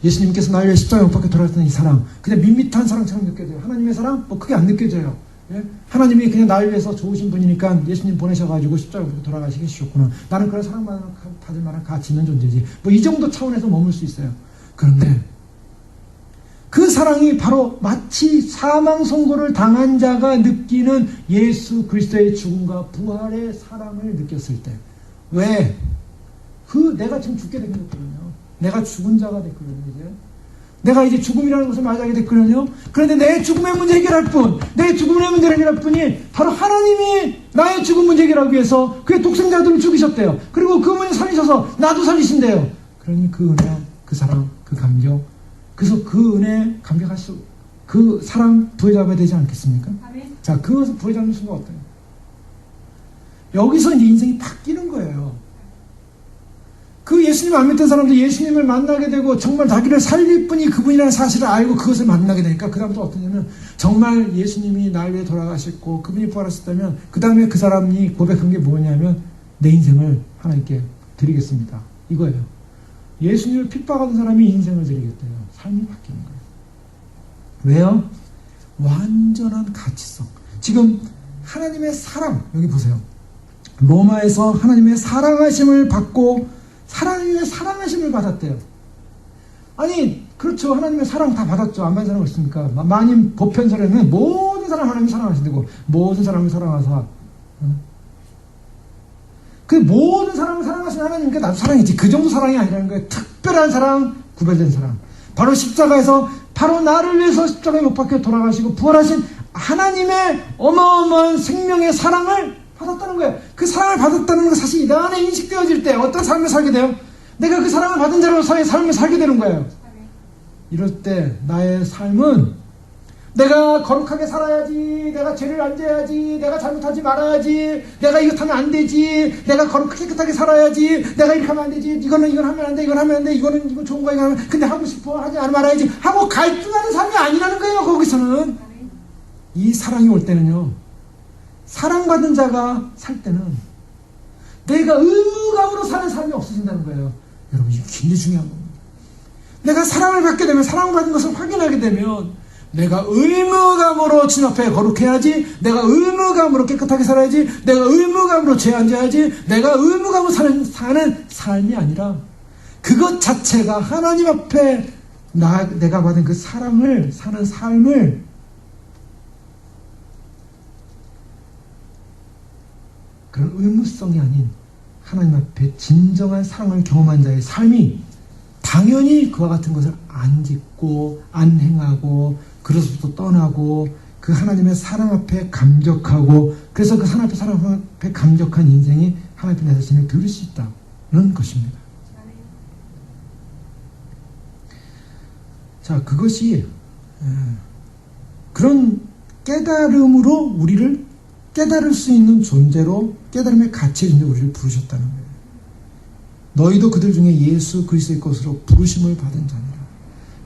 예수님께서 나를 위해 십자가에 못 박혀 돌아왔던 이 사랑, 그냥 밋밋한 사랑처럼 느껴져요. 하나님의 사랑? 크게 안 느껴져요. 예? 하나님이 그냥 나를 위해서 좋으신 분이니까 예수님 보내셔가지고 십자가에 돌아가시게 해주셨구나. 나는 그런 사랑만 받을 만한 가치 있는 존재지. 이 정도 차원에서 머물 수 있어요. 그런데 그 사랑이 바로 마치 사망 선고를 당한 자가 느끼는 예수 그리스도의 죽음과 부활의 사랑을 느꼈을 때. 왜? 내가 지금 죽게 됐거든요. 내가 죽은 자가 됐거든요, 이제. 내가 이제 죽음이라는 것을 맞이하게 됐거든요. 그런데 내 죽음의 문제 해결할 뿐, 내 죽음의 문제를 해결할 뿐이 바로 하나님이 나의 죽음 문제 해결하기 위해서 그의 독생자들을 죽이셨대요. 그리고 그분이 살리셔서 나도 살리신대요. 그러니 그 은혜, 그 사랑, 그 감격, 그래서 그 은혜 감격할 그 사랑 부여잡아야 되지 않겠습니까? 아멘. 자, 그것을 부여잡는 순간 어때요? 여기서 이제 인생이 바뀌는 거예요. 그 예수님 안 믿던 사람도 예수님을 만나게 되고 정말 자기를 살릴 분이 그분이라는 사실을 알고 그것을 만나게 되니까 그 다음부터 어떠냐면 정말 예수님이 날 위해 돌아가셨고 그분이 부활하셨다면 그 다음에 그 사람이 고백한 게 뭐냐면 내 인생을 하나님께 드리겠습니다. 이거예요. 예수님을 핍박하던 사람이 인생을 드리겠대요. 삶이 바뀌는 거예요. 왜요? 완전한 가치성. 지금 하나님의 사랑, 여기 보세요. 로마에서 하나님의 사랑하심을 받고 하나님의 사랑하심을 받았대요. 아니, 그렇죠. 하나님의 사랑 다 받았죠. 안 받은 사람 있습니까? 만인 보편설에는 모든 사람 하나님 사랑하신다고, 모든 사람을 사랑하사. 그 모든 사람을 사랑하시는 하나님께 나도 사랑이지. 그 정도 사랑이 아니라는 거예요. 특별한 사랑, 구별된 사랑. 바로 십자가에서 바로 나를 위해서 십자가에 못 박혀 돌아가시고 부활하신 하나님의 어마어마한 생명의 사랑을 받았다는 거예요. 그 사랑을 받았다는 건 사실 이 안에 인식되어질 때 어떤 삶을 살게 돼요? 내가 그 사랑을 받은 자로서의 삶을 살게 되는 거예요. 이럴 때 나의 삶은 내가 거룩하게 살아야지, 내가 죄를 안 져야지, 내가 잘못하지 말아야지, 내가 이것하면 안 되지, 내가 거룩하게 깨끗하게 살아야지, 내가 이렇게 하면 안 되지, 이건 하면 안 돼, 이건 하면 안 돼, 이거 좋은 거야, 이거 하면, 근데 하고 싶어, 하지 말아야지 하고 갈등하는 삶이 아니라는 거예요. 거기서는 이 사랑이 올 때는요, 사랑받은 자가 살 때는 내가 의무감으로 사는 삶이 없어진다는 거예요. 여러분, 이게 굉장히 중요한 겁니다. 내가 사랑을 받게 되면, 사랑받은 것을 확인하게 되면 내가 의무감으로 주님 앞에 거룩해야지, 내가 의무감으로 깨끗하게 살아야지, 내가 의무감으로 죄 안 져야지, 내가 의무감으로 사는 삶이 아니라 그것 자체가 하나님 앞에 내가 받은 그 사랑을 사는 삶을 그런 의무성이 아닌 하나님 앞에 진정한 사랑을 경험한 자의 삶이 당연히 그와 같은 것을 안 짓고 안 행하고 그래서부터 떠나고 그 하나님의 사랑 앞에 감격하고 그래서 그 하나님 앞에 사랑 앞에 감격한 인생이 하나님 앞에 내 자신을 들을 수 있다는 것입니다. 자, 그것이 그런 깨달음으로 우리를 깨달을 수 있는 존재로 깨달음의 가치의 존재로 우리를 부르셨다는 거예요. 너희도 그들 중에 예수 그리스도의 것으로 부르심을 받은 자니라.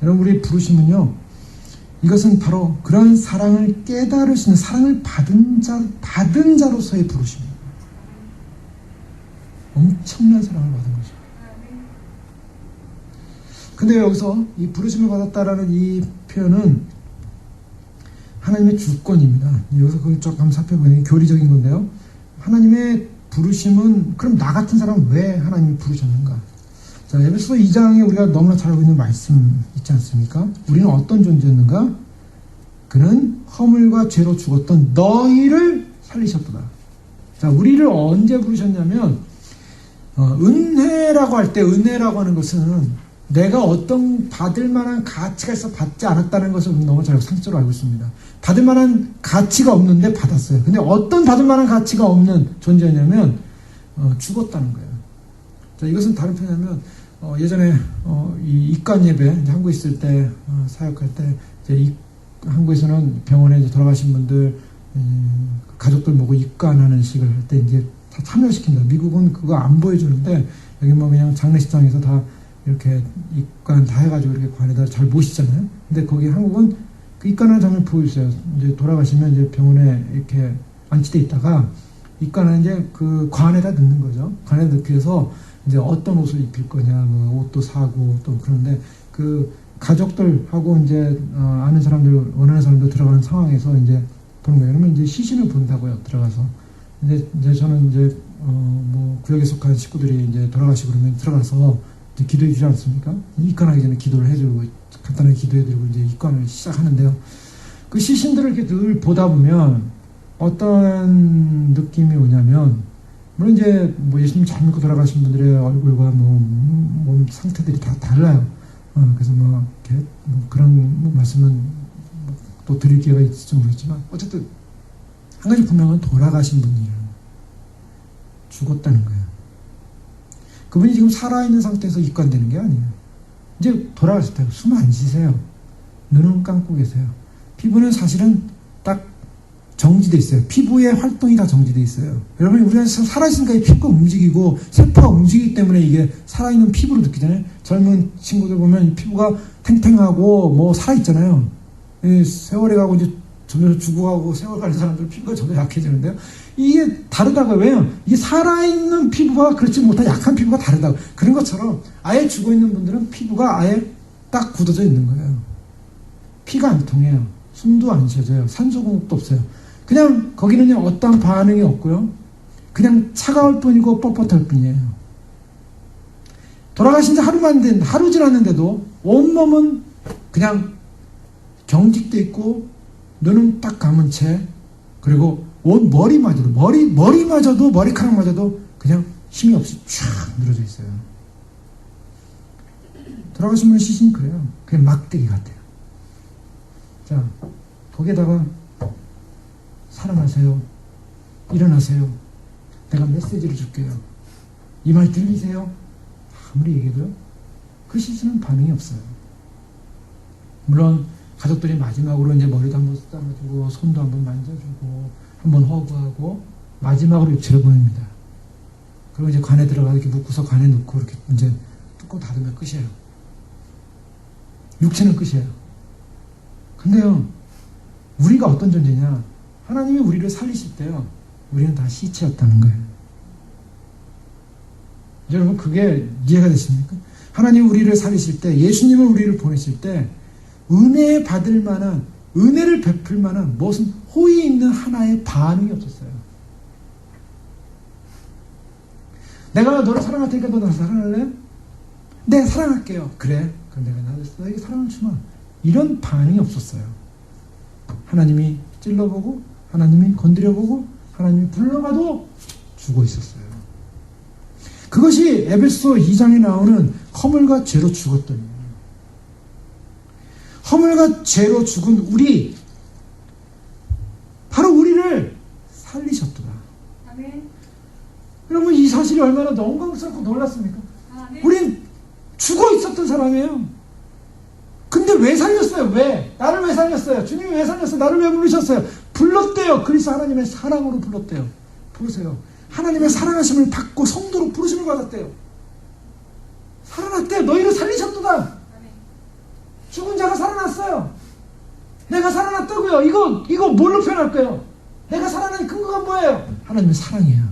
여러분, 우리의 부르심은요, 이것은 바로 그런 사랑을 깨달을 수 있는 사랑을 받은 자로서의 부르심입니다. 엄청난 사랑을 받은 거죠. 근데 여기서 이 부르심을 받았다라는 이 표현은 하나님의 주권입니다. 여기서 그걸 쭉 한번 살펴보니 교리적인 건데요. 하나님의 부르심은, 그럼 나 같은 사람은 왜 하나님이 부르셨는가? 자, 에베소서 2장에 우리가 너무나 잘 알고 있는 말씀 있지 않습니까? 우리는 어떤 존재였는가? 그는 허물과 죄로 죽었던 너희를 살리셨도다. 자, 우리를 언제 부르셨냐면, 은혜라고 할 때, 은혜라고 하는 것은 내가 어떤 받을 만한 가치가 있어 받지 않았다는 것을 우리 너무 잘 상식적으로 알고 있습니다. 받을 만한 가치가 없는데 받았어요. 근데 어떤 받을 만한 가치가 없는 존재였냐면 죽었다는 거예요. 자, 이것은 다른 표현이냐면 예전에 이 입관 예배 한국에 있을 때 사역할 때 이제 한국에서는 병원에 이제 돌아가신 분들 가족들 모고 입관하는 식을 할 때 이제 다 참여시킨다. 미국은 그거 안 보여주는데 여기 뭐 그냥 장례식장에서 다 이렇게 입관 다 해가지고 이렇게 관에다 잘 모시잖아요. 근데 거기 한국은 그 입관하는 장면을 보여주세요. 이제 돌아가시면 이제 병원에 이렇게 안치돼 있다가 입관은 이제 그 관에다 넣는 거죠. 관에다 넣기 위해서 이제 어떤 옷을 입힐 거냐, 뭐 옷도 사고 또 그런데 그 가족들하고 이제 아는 사람들, 원하는 사람들 들어가는 상황에서 이제 보는 거예요. 그러면 이제 시신을 본다고요. 들어가서. 이제 저는 이제 뭐 구역에 속한 식구들이 이제 돌아가시고 그러면 들어가서 기도해 주지 않습니까? 입관하기 전에 기도를 해주고 간단하게 기도해드리고 이제 입관을 시작하는데요. 그 시신들을 이렇게 늘 보다 보면 어떤 느낌이 오냐면, 물론 이제 뭐 예수님 잘 믿고 돌아가신 분들의 얼굴과 뭐 몸 상태들이 다 달라요. 그래서 뭐 이렇게 뭐 그런 말씀은 또 드릴 기회가 있을지 모르겠지만, 어쨌든 한 가지 분명한 돌아가신 분이에요. 죽었다는 거예요. 그분이 지금 살아있는 상태에서 입관되는 게 아니에요. 이제 돌아가실 때 숨 안 쉬세요. 눈은 감고 계세요. 피부는 사실은 딱 정지돼 있어요. 피부의 활동이 다 정지돼 있어요. 여러분, 우리가 살아있으니까 이 피부가 움직이고 세포가 움직이기 때문에 이게 살아있는 피부로 느끼잖아요. 젊은 친구들 보면 이 피부가 탱탱하고 뭐 살아있잖아요. 세월이 가고 이제 점점 죽어가고 세월 가는 사람들 피부가 점점 약해지는데요. 이게 다르다고요. 왜요? 이게 살아있는 피부와 그렇지 못한 약한 피부가 다르다고. 그런 것처럼 아예 죽어있는 분들은 피부가 아예 딱 굳어져 있는 거예요. 피가 안 통해요. 숨도 안 쉬어져요. 산소 공급도 없어요. 그냥 거기는요, 어떠한 반응이 없고요. 그냥 차가울 뿐이고 뻣뻣할 뿐이에요. 돌아가신 지 하루 지났는데도 온몸은 그냥 경직돼 있고, 눈은 딱 감은 채, 그리고 온 머리마저도, 머리카락마저도 그냥 힘이 없이 쫙 늘어져 있어요. 돌아가신 분의 시신이 그래요. 그냥 막대기 같아요. 자, 거기에다가 살아나세요. 일어나세요. 내가 메시지를 줄게요. 이 말 들리세요? 아무리 얘기해도요, 그 시신은 반응이 없어요. 물론 가족들이 마지막으로 이제 머리도 한번 쓰다듬어주고 손도 한번 만져주고 한번 허그하고 마지막으로 육체를 보냅니다. 그리고 이제 관에 들어가 이렇게 묶고서 관에 넣고 이렇게 이제 뚜껑 닫으면 끝이에요. 육체는 끝이에요. 근데요, 우리가 어떤 존재냐? 하나님이 우리를 살리실 때요, 우리는 다 시체였다는 거예요. 여러분, 그게 이해가 되십니까? 하나님이 우리를 살리실 때, 예수님을 우리를 보내실 때 은혜 받을 만한, 은혜를 베풀 만한 무슨 호의 있는 하나의 반응이 없었어요. 내가 너를 사랑할 테니까 너 나를 사랑할래? 네, 사랑할게요. 그래, 그럼 내가 너에게 사랑을 주마. 이런 반응이 없었어요. 하나님이 찔러보고, 하나님이 건드려보고, 하나님이 불러봐도 죽어 있었어요. 그것이 에베소 2장에 나오는 허물과 죄로 죽었더니, 허물과 죄로 죽은 우리, 바로 우리를 살리셨도다. 아멘. 여러분, 이 사실이 얼마나 영광스럽고 놀랐습니까? 아멘. 우린 죽어 있었던 사람이에요. 근데 왜 살렸어요? 왜? 나를 왜 살렸어요? 주님이 왜 살렸어요? 나를 왜 부르셨어요? 불렀대요. 그리스도 하나님의 사랑으로 불렀대요. 보세요. 하나님의 사랑하심을 받고 성도로 부르심을 받았대요. 살아났대요. 너희를 살리셨도다. 아멘. 죽은 자가 살아났어요. 내가 살아났다고요. 이거 뭘로 표현할까요? 내가 살아난 근거가 뭐예요? 하나님의 사랑이에요.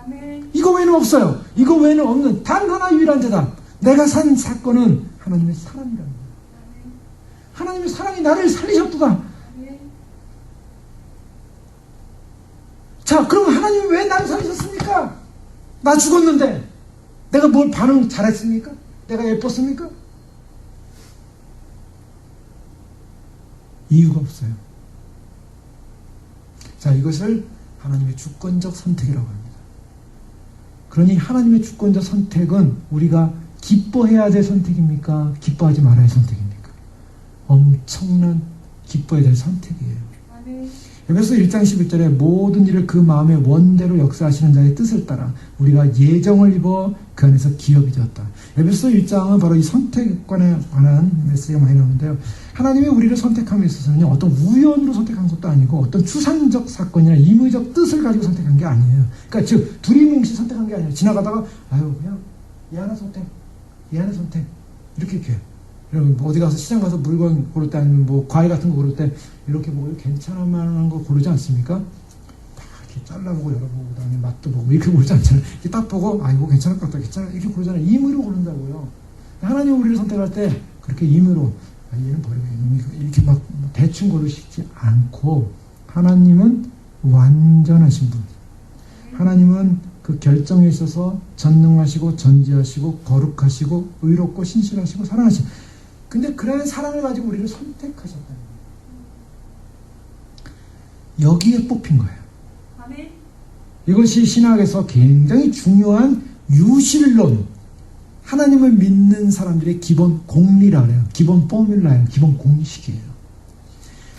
아멘. 이거 외에는 없어요. 이거 외에는 없는 단 하나 유일한 대답. 내가 산 사건은 하나님의 사랑이라는 거예요. 아멘. 하나님의 사랑이 나를 살리셨도다. 아멘. 자, 그럼 하나님이 왜 나를 살리셨습니까? 나 죽었는데 내가 뭘 반응 잘했습니까? 내가 예뻤습니까? 이유가 없어요. 자, 이것을 하나님의 주권적 선택이라고 합니다. 그러니 하나님의 주권적 선택은 우리가 기뻐해야 될 선택입니까? 기뻐하지 말아야 할 선택입니까? 엄청난 기뻐해야 될 선택이에요. 아멘. 에베소 1장 11절에 모든 일을 그 마음의 원대로 역사하시는 자의 뜻을 따라 우리가 예정을 입어 그 안에서 기업이 되었다. 에베소 1장은 바로 이 선택에 관한 메시지가 많이 나오는데요. 하나님이 우리를 선택함에 있어서는 어떤 우연으로 선택한 것도 아니고 어떤 추상적 사건이나 임의적 뜻을 가지고 선택한 게 아니에요. 그러니까 즉 두리뭉실 선택한 게 아니에요. 지나가다가 그냥 얘 하나 선택, 얘 하나 선택 이렇게 여러분, 어디 가서 시장 가서 물건 고를 때 아니면 뭐 과일 같은 거 고를 때 이렇게 보고 괜찮을 만한 거 고르지 않습니까? 다 이렇게 잘라보고 열어보고 그다음에 맛도 보고 이렇게 고르지 않잖아요. 이렇게 딱 보고 이거 괜찮을 것 같다, 괜찮아 이렇게 고르잖아요. 임의로 고른다고요. 하나님 우리를 선택할 때 그렇게 임의로 얘는 버리고 이렇게 막 대충 고르시지 않고 하나님은 완전하신 분. 하나님은 그 결정에 있어서 전능하시고 전지하시고 거룩하시고 의롭고 신실하시고 사랑하시고 근데 그런 사랑을 가지고 우리를 선택하셨다는 거예요. 여기에 뽑힌 거예요. 아멘. 이것이 신학에서 굉장히 중요한 유실론, 하나님을 믿는 사람들의 기본 공리라 그래요. 기본 포뮬라예요. 기본 공식이에요.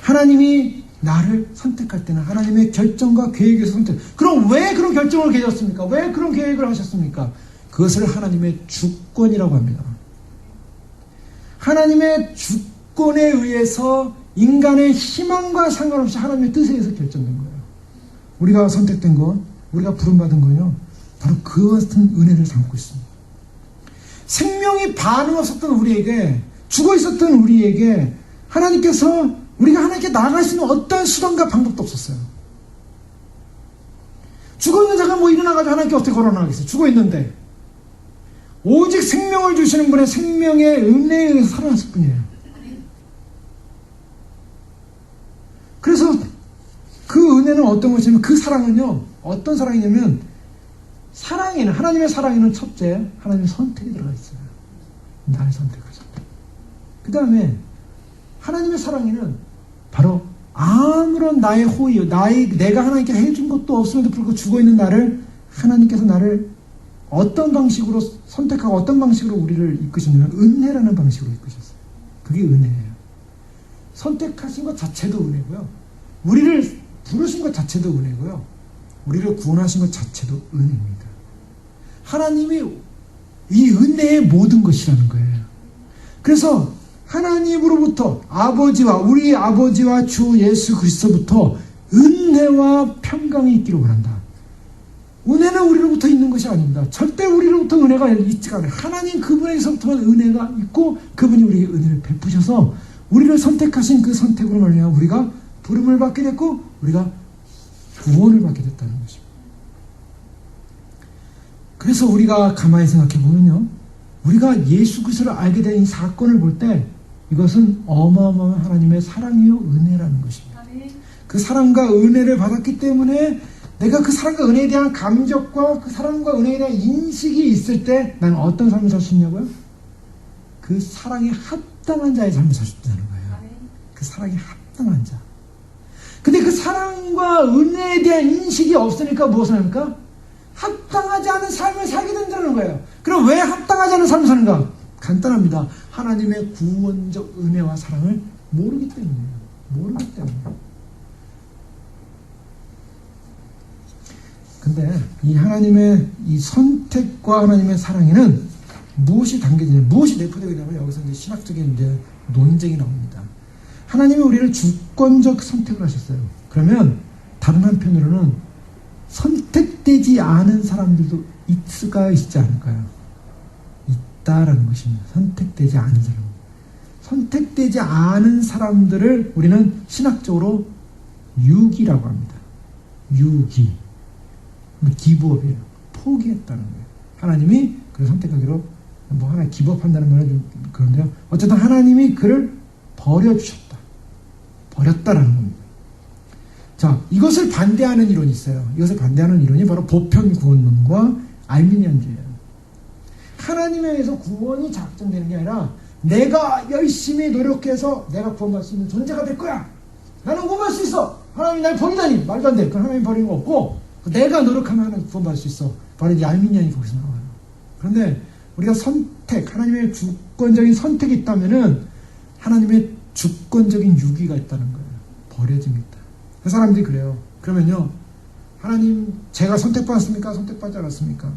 하나님이 나를 선택할 때는 하나님의 결정과 계획에서 선택. 그럼 왜 그런 결정을 계셨습니까? 왜 그런 계획을 하셨습니까? 그것을 하나님의 주권이라고 합니다. 하나님의 주권에 의해서 인간의 희망과 상관없이 하나님의 뜻에 의해서 결정된 거예요. 우리가 선택된 것, 우리가 부름받은 거요, 바로 그 같은 은혜를 담고 있습니다. 생명이 반응 없었던 우리에게, 죽어 있었던 우리에게 하나님께서, 우리가 하나님께 나아갈 수 있는 어떤 수단과 방법도 없었어요. 죽어 있는 자가 뭐 일어나가지고 하나님께 어떻게 걸어 나가겠어요? 죽어 있는데. 오직 생명을 주시는 분의 생명의 은혜에 의해서 살아났을 뿐이에요. 그래서 그 은혜는 어떤 것이냐면, 그 사랑은요, 어떤 사랑이냐면, 사랑에는, 하나님의 사랑에는 첫째, 하나님의 선택이 들어가 있어요. 나를 선택하셨다. 그 다음에 하나님의 사랑에는 바로 아무런 나의 호의, 내가 하나님께 해준 것도 없음에도 불구하고 죽어있는 나를, 하나님께서 나를 어떤 방식으로 선택하고 어떤 방식으로 우리를 이끄셨냐면 은혜라는 방식으로 이끄셨어요. 그게 은혜예요. 선택하신 것 자체도 은혜고요, 우리를 부르신 것 자체도 은혜고요, 우리를 구원하신 것 자체도 은혜입니다. 하나님이 이 은혜의 모든 것이라는 거예요. 그래서 하나님으로부터, 우리 아버지와 주 예수 그리스도부터 은혜와 평강이 있기를 원한다. 은혜는 우리로부터 있는 것이 아닙니다. 절대 우리로부터 은혜가 있지가 않아요. 하나님 그분에게서부터만 은혜가 있고, 그분이 우리에게 은혜를 베푸셔서 우리를 선택하신 그 선택으로 말미암아 우리가 부름을 받게 됐고, 우리가 구원을 받게 됐다는 것입니다. 그래서 우리가 가만히 생각해 보면요, 우리가 예수 그리스도를 알게 된 이 사건을 볼 때 이것은 어마어마한 하나님의 사랑이요 은혜라는 것입니다. 그 사랑과 은혜를 받았기 때문에 내가 그 사랑과 은혜에 대한 감격과 그 사랑과 은혜에 대한 인식이 있을 때 나는 어떤 삶을 살 수 있냐고요? 그 사랑에 합당한 자의 삶을 살 수 있다는 거예요. 그 사랑에 합당한 자. 근데 그 사랑과 은혜에 대한 인식이 없으니까 무엇을 합니까? 합당하지 않은 삶을 살게 된다는 거예요. 그럼 왜 합당하지 않은 삶을 사는가? 간단합니다. 하나님의 구원적 은혜와 사랑을 모르기 때문이에요. 모르기 때문에. 근데 이 하나님의 이 선택과 하나님의 사랑에는 무엇이 담겨지냐, 무엇이 내포되어 있냐면, 여기서 이제 신학적인 이제 논쟁이 나옵니다. 하나님이 우리를 주권적 선택을 하셨어요. 그러면 다른 한편으로는 선택되지 않은 사람들도 있을까요? 있지 않을까요? 있다라는 것입니다. 선택되지 않은 사람. 선택되지 않은 사람들을 우리는 신학적으로 유기라고 합니다. 유기. 기부업이에요. 포기했다는 거예요. 하나님이 그를 선택하기로, 뭐 하나 기부업한다는 말은 좀 그런데요, 어쨌든 하나님이 그를 버려주셨다. 버렸다라는 겁니다. 자, 이것을 반대하는 이론이 있어요. 이것을 반대하는 이론이 바로 보편구원론과 알미니안주의예요. 하나님에 의해서 구원이 작정되는 게 아니라 내가 열심히 노력해서 내가 구원받을 수 있는 존재가 될 거야. 나는 구원받을 수 있어. 하나님이 날 버리다니. 말도 안 돼. 그건 하나님 버리는 거 없고, 내가 노력하면 하나님 구원받을 수 있어. 바로 이 알미니안이 거기서 나와요. 그런데 우리가 선택, 하나님의 주권적인 선택이 있다면은 하나님의 주권적인 유기가 있다는 거예요. 버려짐이 있다. 그 사람들이 그래요. 그러면요, 하나님, 제가 선택받았습니까? 선택받지 않았습니까?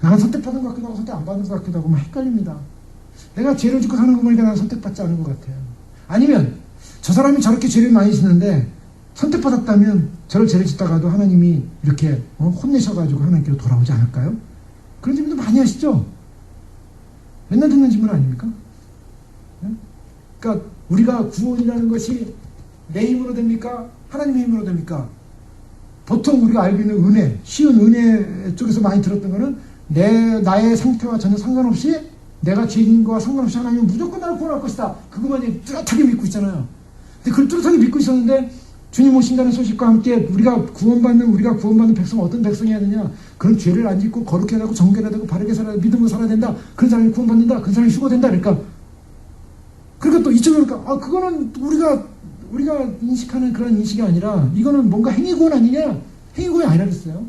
나는 선택받은 것 같기도 하고 선택 안 받은 것 같기도 하고 막 헷갈립니다. 내가 죄를 짓고 사는 거 보니까 나는 선택받지 않은 것 같아요. 아니면 저 사람이 저렇게 죄를 많이 짓는데 선택받았다면 저를 죄를 짓다가도 하나님이 이렇게 혼내셔가지고 하나님께로 돌아오지 않을까요? 그런 질문도 많이 하시죠? 맨날 듣는 질문 아닙니까? 네? 그러니까 우리가 구원이라는 것이 내 힘으로 됩니까? 하나님의 힘으로 됩니까? 보통 우리가 알고 있는 은혜, 쉬운 은혜 쪽에서 많이 들었던 거는 나의 상태와 전혀 상관없이, 내가 죄인 거와 상관없이 하나님은 무조건 나를 구원할 것이다. 그것만 뚜렷하게 믿고 있잖아요. 근데 그걸 뚜렷하게 믿고 있었는데 주님 오신다는 소식과 함께 우리가 구원받는 백성은 어떤 백성이어야 되냐? 그런 죄를 안 짓고 거룩해야 되고 정결해야 되고 바르게 살아야 되고 믿음으로 살아야 된다. 그런 사람이 구원받는다. 그런 사람이 휴거된다. 그러니까 이쪽에 보니까 그거는 우리가 인식하는 그런 인식이 아니라 이거는 뭔가 행위구원 아니냐? 행위구원이 아니라 그랬어요.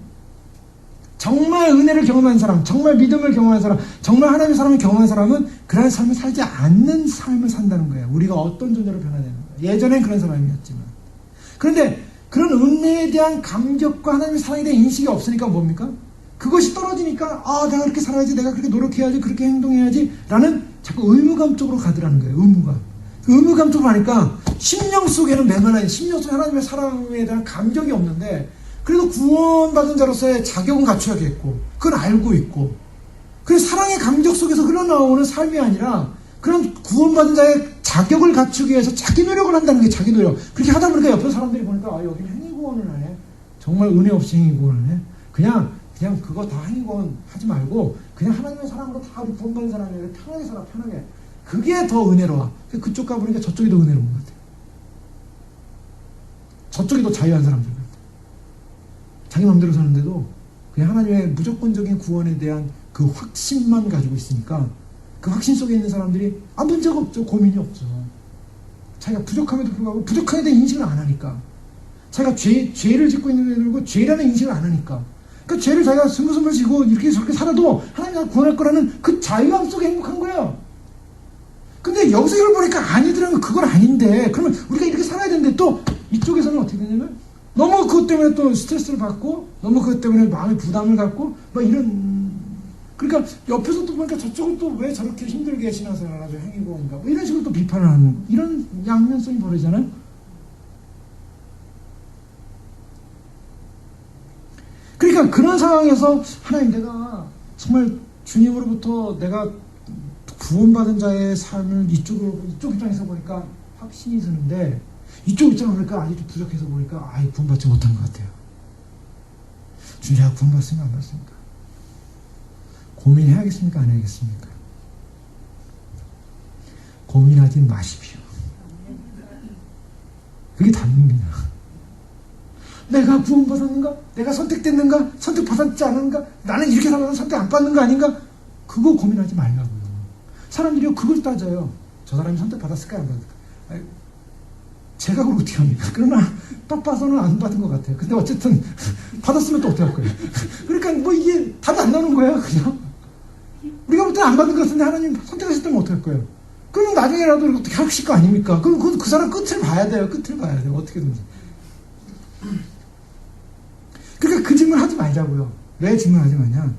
정말 은혜를 경험한 사람, 정말 믿음을 경험한 사람, 정말 하나님의 사랑을 경험한 사람은 그런 삶을 살지 않는 삶을 산다는 거예요. 우리가 어떤 존재로 변화되는 거예요. 예전엔 그런 사람이었지만. 그런데 그런 은혜에 대한 감격과 하나님의 사랑에 대한 인식이 없으니까 뭡니까? 그것이 떨어지니까 내가 그렇게 살아야지, 내가 그렇게 노력해야지, 그렇게 행동해야지 라는 자꾸 의무감 쪽으로 가더라는 거예요. 의무감 쪽으로 하니까 심령 속에는 메말라, 심령 속에 하나님의 사랑에 대한 감격이 없는데 그래도 구원받은 자로서의 자격은 갖춰야겠고 그건 알고 있고, 그래서 사랑의 감격 속에서 흘러나오는 삶이 아니라 그런 구원받은 자의 자격을 갖추기 위해서 자기 노력을 한다는 게 자기 노력. 그렇게 하다 보니까 옆에 사람들이 보니까 여기는 행위구원을 하네, 정말 은혜 없이 행위구원을 해, 그냥 그거 다 행위구원 하지 말고 그냥 하나님의 사랑으로 다 우리 구원받은 사람이 편하게 살아, 편하게. 그게 더 은혜로워. 그쪽 가보니까 저쪽이 더 은혜로운 것 같아요. 저쪽이 더 자유한 사람들 같아요. 자기 마음대로 사는데도 그냥 하나님의 무조건적인 구원에 대한 그 확신만 가지고 있으니까 그 확신 속에 있는 사람들이 문제가 없죠. 고민이 없죠. 자기가 부족함에도 불구하고 부족함에 대한 인식을 안 하니까, 자기가 죄를 짓고 있는 애들고 죄라는 인식을 안 하니까, 그 죄를 자기가 스물스물 지고 이렇게 저렇게 살아도 하나님이 나 구원할 거라는 그 자유함 속에 행복한 거예요. 근데 여기서 이걸 보니까 아니더라면 그건 아닌데, 그러면 우리가 이렇게 살아야 되는데 또 이쪽에서는 어떻게 되냐면 너무 그것 때문에 또 스트레스를 받고 너무 그것 때문에 마음의 부담을 갖고 이런, 그러니까 옆에서 또 보니까 저쪽은 또 왜 저렇게 힘들게 신앙생활을 하죠, 행위구원인가 이런 식으로 또 비판을 하는 이런 양면성이 벌어지잖아요. 그러니까 그런 상황에서 하나님, 내가 정말 주님으로부터 내가 구원받은 자의 삶을 이쪽 입장에서 보니까 확신이 드는데 이쪽 입장을 보니까 아직도 부족해서 보니까 구원받지 못한 것 같아요. 주님, 내가 구원받습니까 안 받습니까? 고민해야겠습니까 안 해야겠습니까? 고민하지 마십시오. 그게 답입니다. 내가 구원받았는가? 내가 선택됐는가? 선택받았지 않은가? 나는 이렇게 살아서 선택 안 받는 거 아닌가? 그거 고민하지 말라고요. 사람들이 그걸 따져요. 저 사람이 선택받았을까 안 받았을까? 제가 그걸 어떻게 합니까? 그러나 딱 봐서는 안 받은 것 같아요. 근데 어쨌든 받았으면 또 어떻게 할 거예요? 그러니까 이게 답이 안 나오는 거예요. 그냥 우리가 볼 때는 안 받은 것 같은데 하나님 선택하셨다면 어떻게 할 거예요? 그러면 나중에라도 어떻게 하실 거 아닙니까? 그럼 그 사람 끝을 봐야 돼요. 끝을 봐야 돼요. 어떻게든지. 그러니까 그 질문 하지 말자고요. 왜 질문하지 마냐?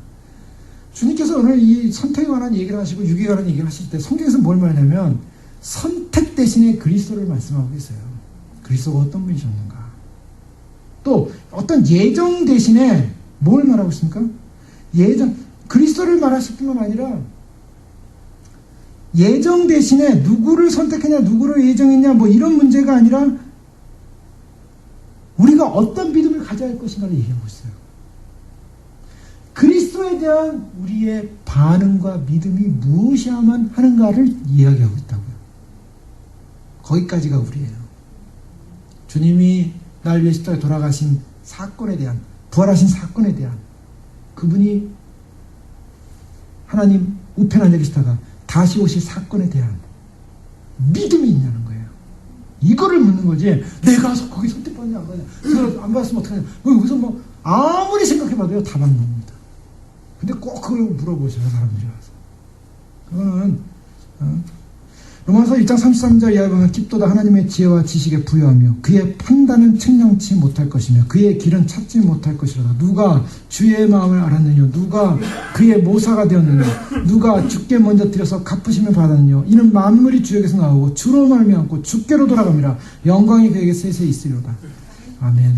주님께서 오늘 이 선택에 관한 얘기를 하시고 유기에 관한 얘기를 하실 때 성경에서 뭘 말하냐면 선택 대신에 그리스도를 말씀하고 계세요. 그리스도가 어떤 분이셨는가? 또 어떤 예정 대신에 뭘 말하고 있습니까? 그리스도를 말하실 뿐만 아니라 예정 대신에 누구를 선택했냐, 누구를 예정했냐 이런 문제가 아니라 우리가 어떤 믿음을 가져야 할 것인가를 얘기하고 있어요. 그리스도에 대한 우리의 반응과 믿음이 무엇이야만 하는가를 이야기하고 있다고요. 거기까지가 우리예요. 주님이 날 위해 십자가에 돌아가신 사건에 대한, 부활하신 사건에 대한, 그분이 하나님 우편 안에 계시다가 다시 오실 사건에 대한 믿음이 있냐는 거예요. 이거를 묻는 거지. 내가 거기 선택받냐 안 받냐, 그거 안 받았으면 어떡하냐, 여기서 아무리 생각해봐도요 답 안 나옵니다. 근데 꼭 그걸 물어보셔요, 사람들이 와서. 그거는 로마서 1장 33절 이하에 보면 깊도다 하나님의 지혜와 지식에 부여하며 그의 판단은 측량치 못할 것이며 그의 길은 찾지 못할 것이로다. 누가 주의 마음을 알았느냐, 누가 그의 모사가 되었느냐, 누가 주께 먼저 드려서 갚으심을 받았느냐. 이는 만물이 주에게서 나오고 주로 말미암고 주께로 돌아갑니다. 영광이 그에게 세세 있으리로다. 아멘.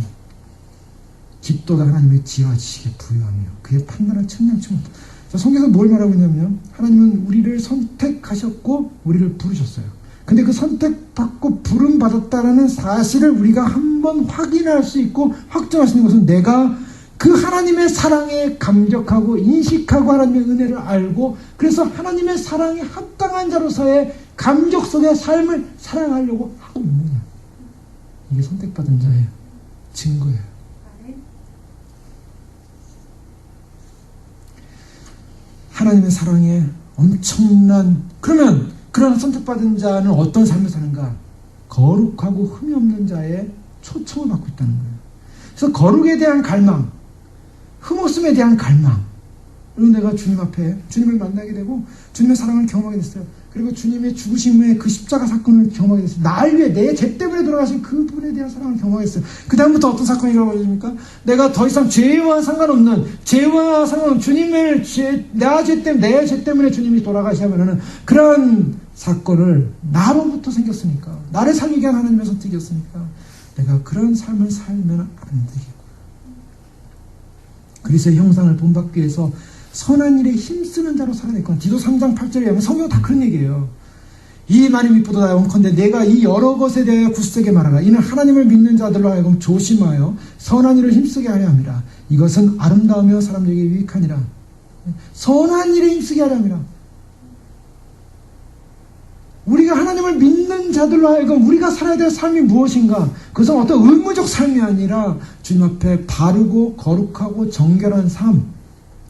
깊도다 하나님의 지혜와 지식에 부여하며 그의 판단은 측량치 못할. 성경에서 뭘 말하고 있냐면 하나님은 우리를 선택하셨고 우리를 부르셨어요. 근데 그 선택받고 부름받았다라는 사실을 우리가 한번 확인할 수 있고 확정할 수 있는 것은 내가 그 하나님의 사랑에 감격하고 인식하고 하나님의 은혜를 알고 그래서 하나님의 사랑에 합당한 자로서의 감격 속의 삶을 사랑하려고 하고 있느냐. 이게 선택받은 자의 증거예요. 하나님의 사랑에 엄청난, 그러면 그런 선택받은 자는 어떤 삶을 사는가? 거룩하고 흠이 없는 자의 초청을 받고 있다는 거예요. 그래서 거룩에 대한 갈망, 흠없음에 대한 갈망, 그리고 내가 주님 앞에 주님을 만나게 되고 주님의 사랑을 경험하게 됐어요. 그리고 주님의 죽으심 후에 그 십자가 사건을 경험하게 됐어요. 날 위해 내 죄 때문에 돌아가신 그분에 대한 사랑을 경험하게 됐어요. 그 다음부터 어떤 사건이 일어나집니까? 내가 더 이상 죄와 상관없는 주님을 내 죄 때문에 주님이 돌아가시면은 그런 사건을 나로부터 생겼으니까, 나를 살리게 한 하나님의 선택이었으니까 내가 그런 삶을 살면 안 되겠고, 그리스도의 형상을 본받기 위해서 선한 일에 힘쓰는 자로 살아냈거나, 디도 3장 8절에 의하면 성경 다 그런 얘기예요. 이 말이 미쁘도다 원컨대 내가 이 여러 것에 대하여 굳세게 말하라. 이는 하나님을 믿는 자들로 하여금 조심하여 선한 일을 힘쓰게 하려 함이라. 이것은 아름다우며 사람들에게 유익하니라. 선한 일에 힘쓰게 하려 함이라. 우리가 하나님을 믿는 자들로 하여금 우리가 살아야 될 삶이 무엇인가? 그것은 어떤 의무적 삶이 아니라 주님 앞에 바르고 거룩하고 정결한 삶,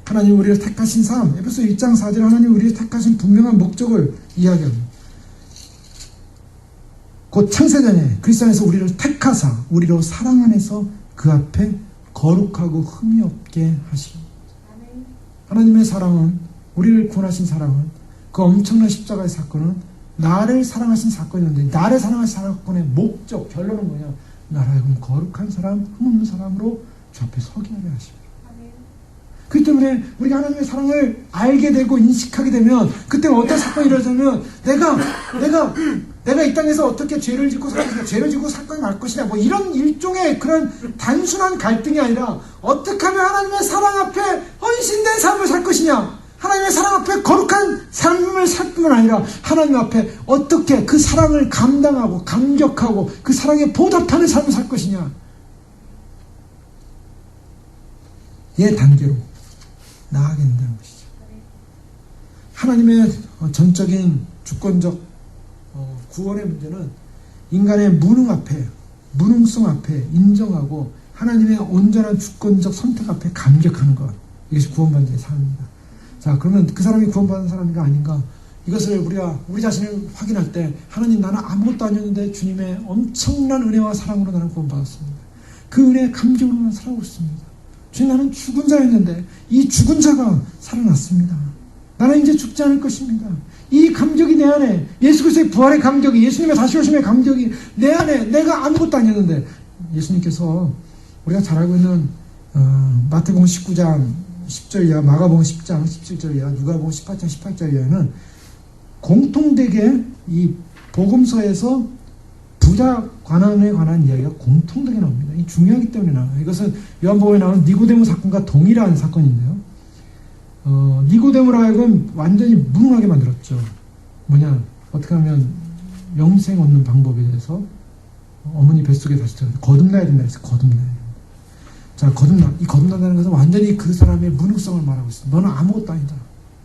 하나님 우리를 택하신 삶, 에베소 1장 4절에 하나님 우리를 택하신 분명한 목적을 이야기합니다. 곧 창세전에 그리스도 안에서 우리를 택하사 우리로 사랑 안에서 그 앞에 거룩하고 흠이 없게 하시고, 하나님의 사랑은, 우리를 구원하신 사랑은, 그 엄청난 십자가의 사건은 나를 사랑하신 사건이었는데, 나를 사랑하신 사건의 목적, 결론은 뭐냐? 나를 하여금 거룩한 사람, 흠없는 사람으로 주 앞에 서게 하려 하십니다. 그렇기 때문에 우리가 하나님의 사랑을 알게 되고 인식하게 되면, 그때 어떤 사건이 일어나면 내가 이 땅에서 어떻게 죄를 짓고 살 것이냐, 죄를 짓고 사건이 날 것이냐, 뭐 이런 일종의 그런 단순한 갈등이 아니라 어떻게 하면 하나님의 사랑 앞에 헌신된 삶을 살 것이냐, 하나님의 사랑 앞에 거룩한 삶을 살 뿐만 아니라 하나님 앞에 어떻게 그 사랑을 감당하고 감격하고 그 사랑에 보답하는 삶을 살 것이냐, 예 단계로 나아가게 된다는 것이죠. 하나님의 전적인 주권적 구원의 문제는 인간의 무능성 앞에 인정하고 하나님의 온전한 주권적 선택 앞에 감격하는 것, 이것이 구원받는 자의 삶입니다. 자, 그러면 그 사람이 구원받은 사람인가 아닌가, 이것을 우리 자신을 확인할 때, 하나님 나는 아무것도 아니었는데 주님의 엄청난 은혜와 사랑으로 나는 구원받았습니다. 그 은혜의 감격으로 살아오고 있습니다. 주님, 나는 죽은 자였는데 이 죽은 자가 살아났습니다. 나는 이제 죽지 않을 것입니다. 이 감격이 내 안에, 예수 그리스도의 부활의 감격이, 예수님의 다시 오심의 감격이 내 안에, 내가 아무것도 아니었는데, 예수님께서 우리가 잘 알고 있는 마태복음 19장 10절 이하, 마가복음 10장 17절 이하, 누가복음 18장 18절 이하는 공통되게 이 복음서에서 부자 관원에 관한 이야기가 공통되게 나옵니다. 이 중요하기 때문에 나와요. 이것은 요한복음에 나오는 니고데모 사건과 동일한 사건인데요. 니고데모로 하여금 완전히 무능하게 만들었죠. 뭐냐, 어떻게 하면 영생 얻는 방법에 대해서 어머니 뱃속에 다시 거듭나야 된다 해서 거듭나야 된다. 자, 거듭난다는 것은 완전히 그 사람의 무능성을 말하고 있어. 너는 아무것도 아니다.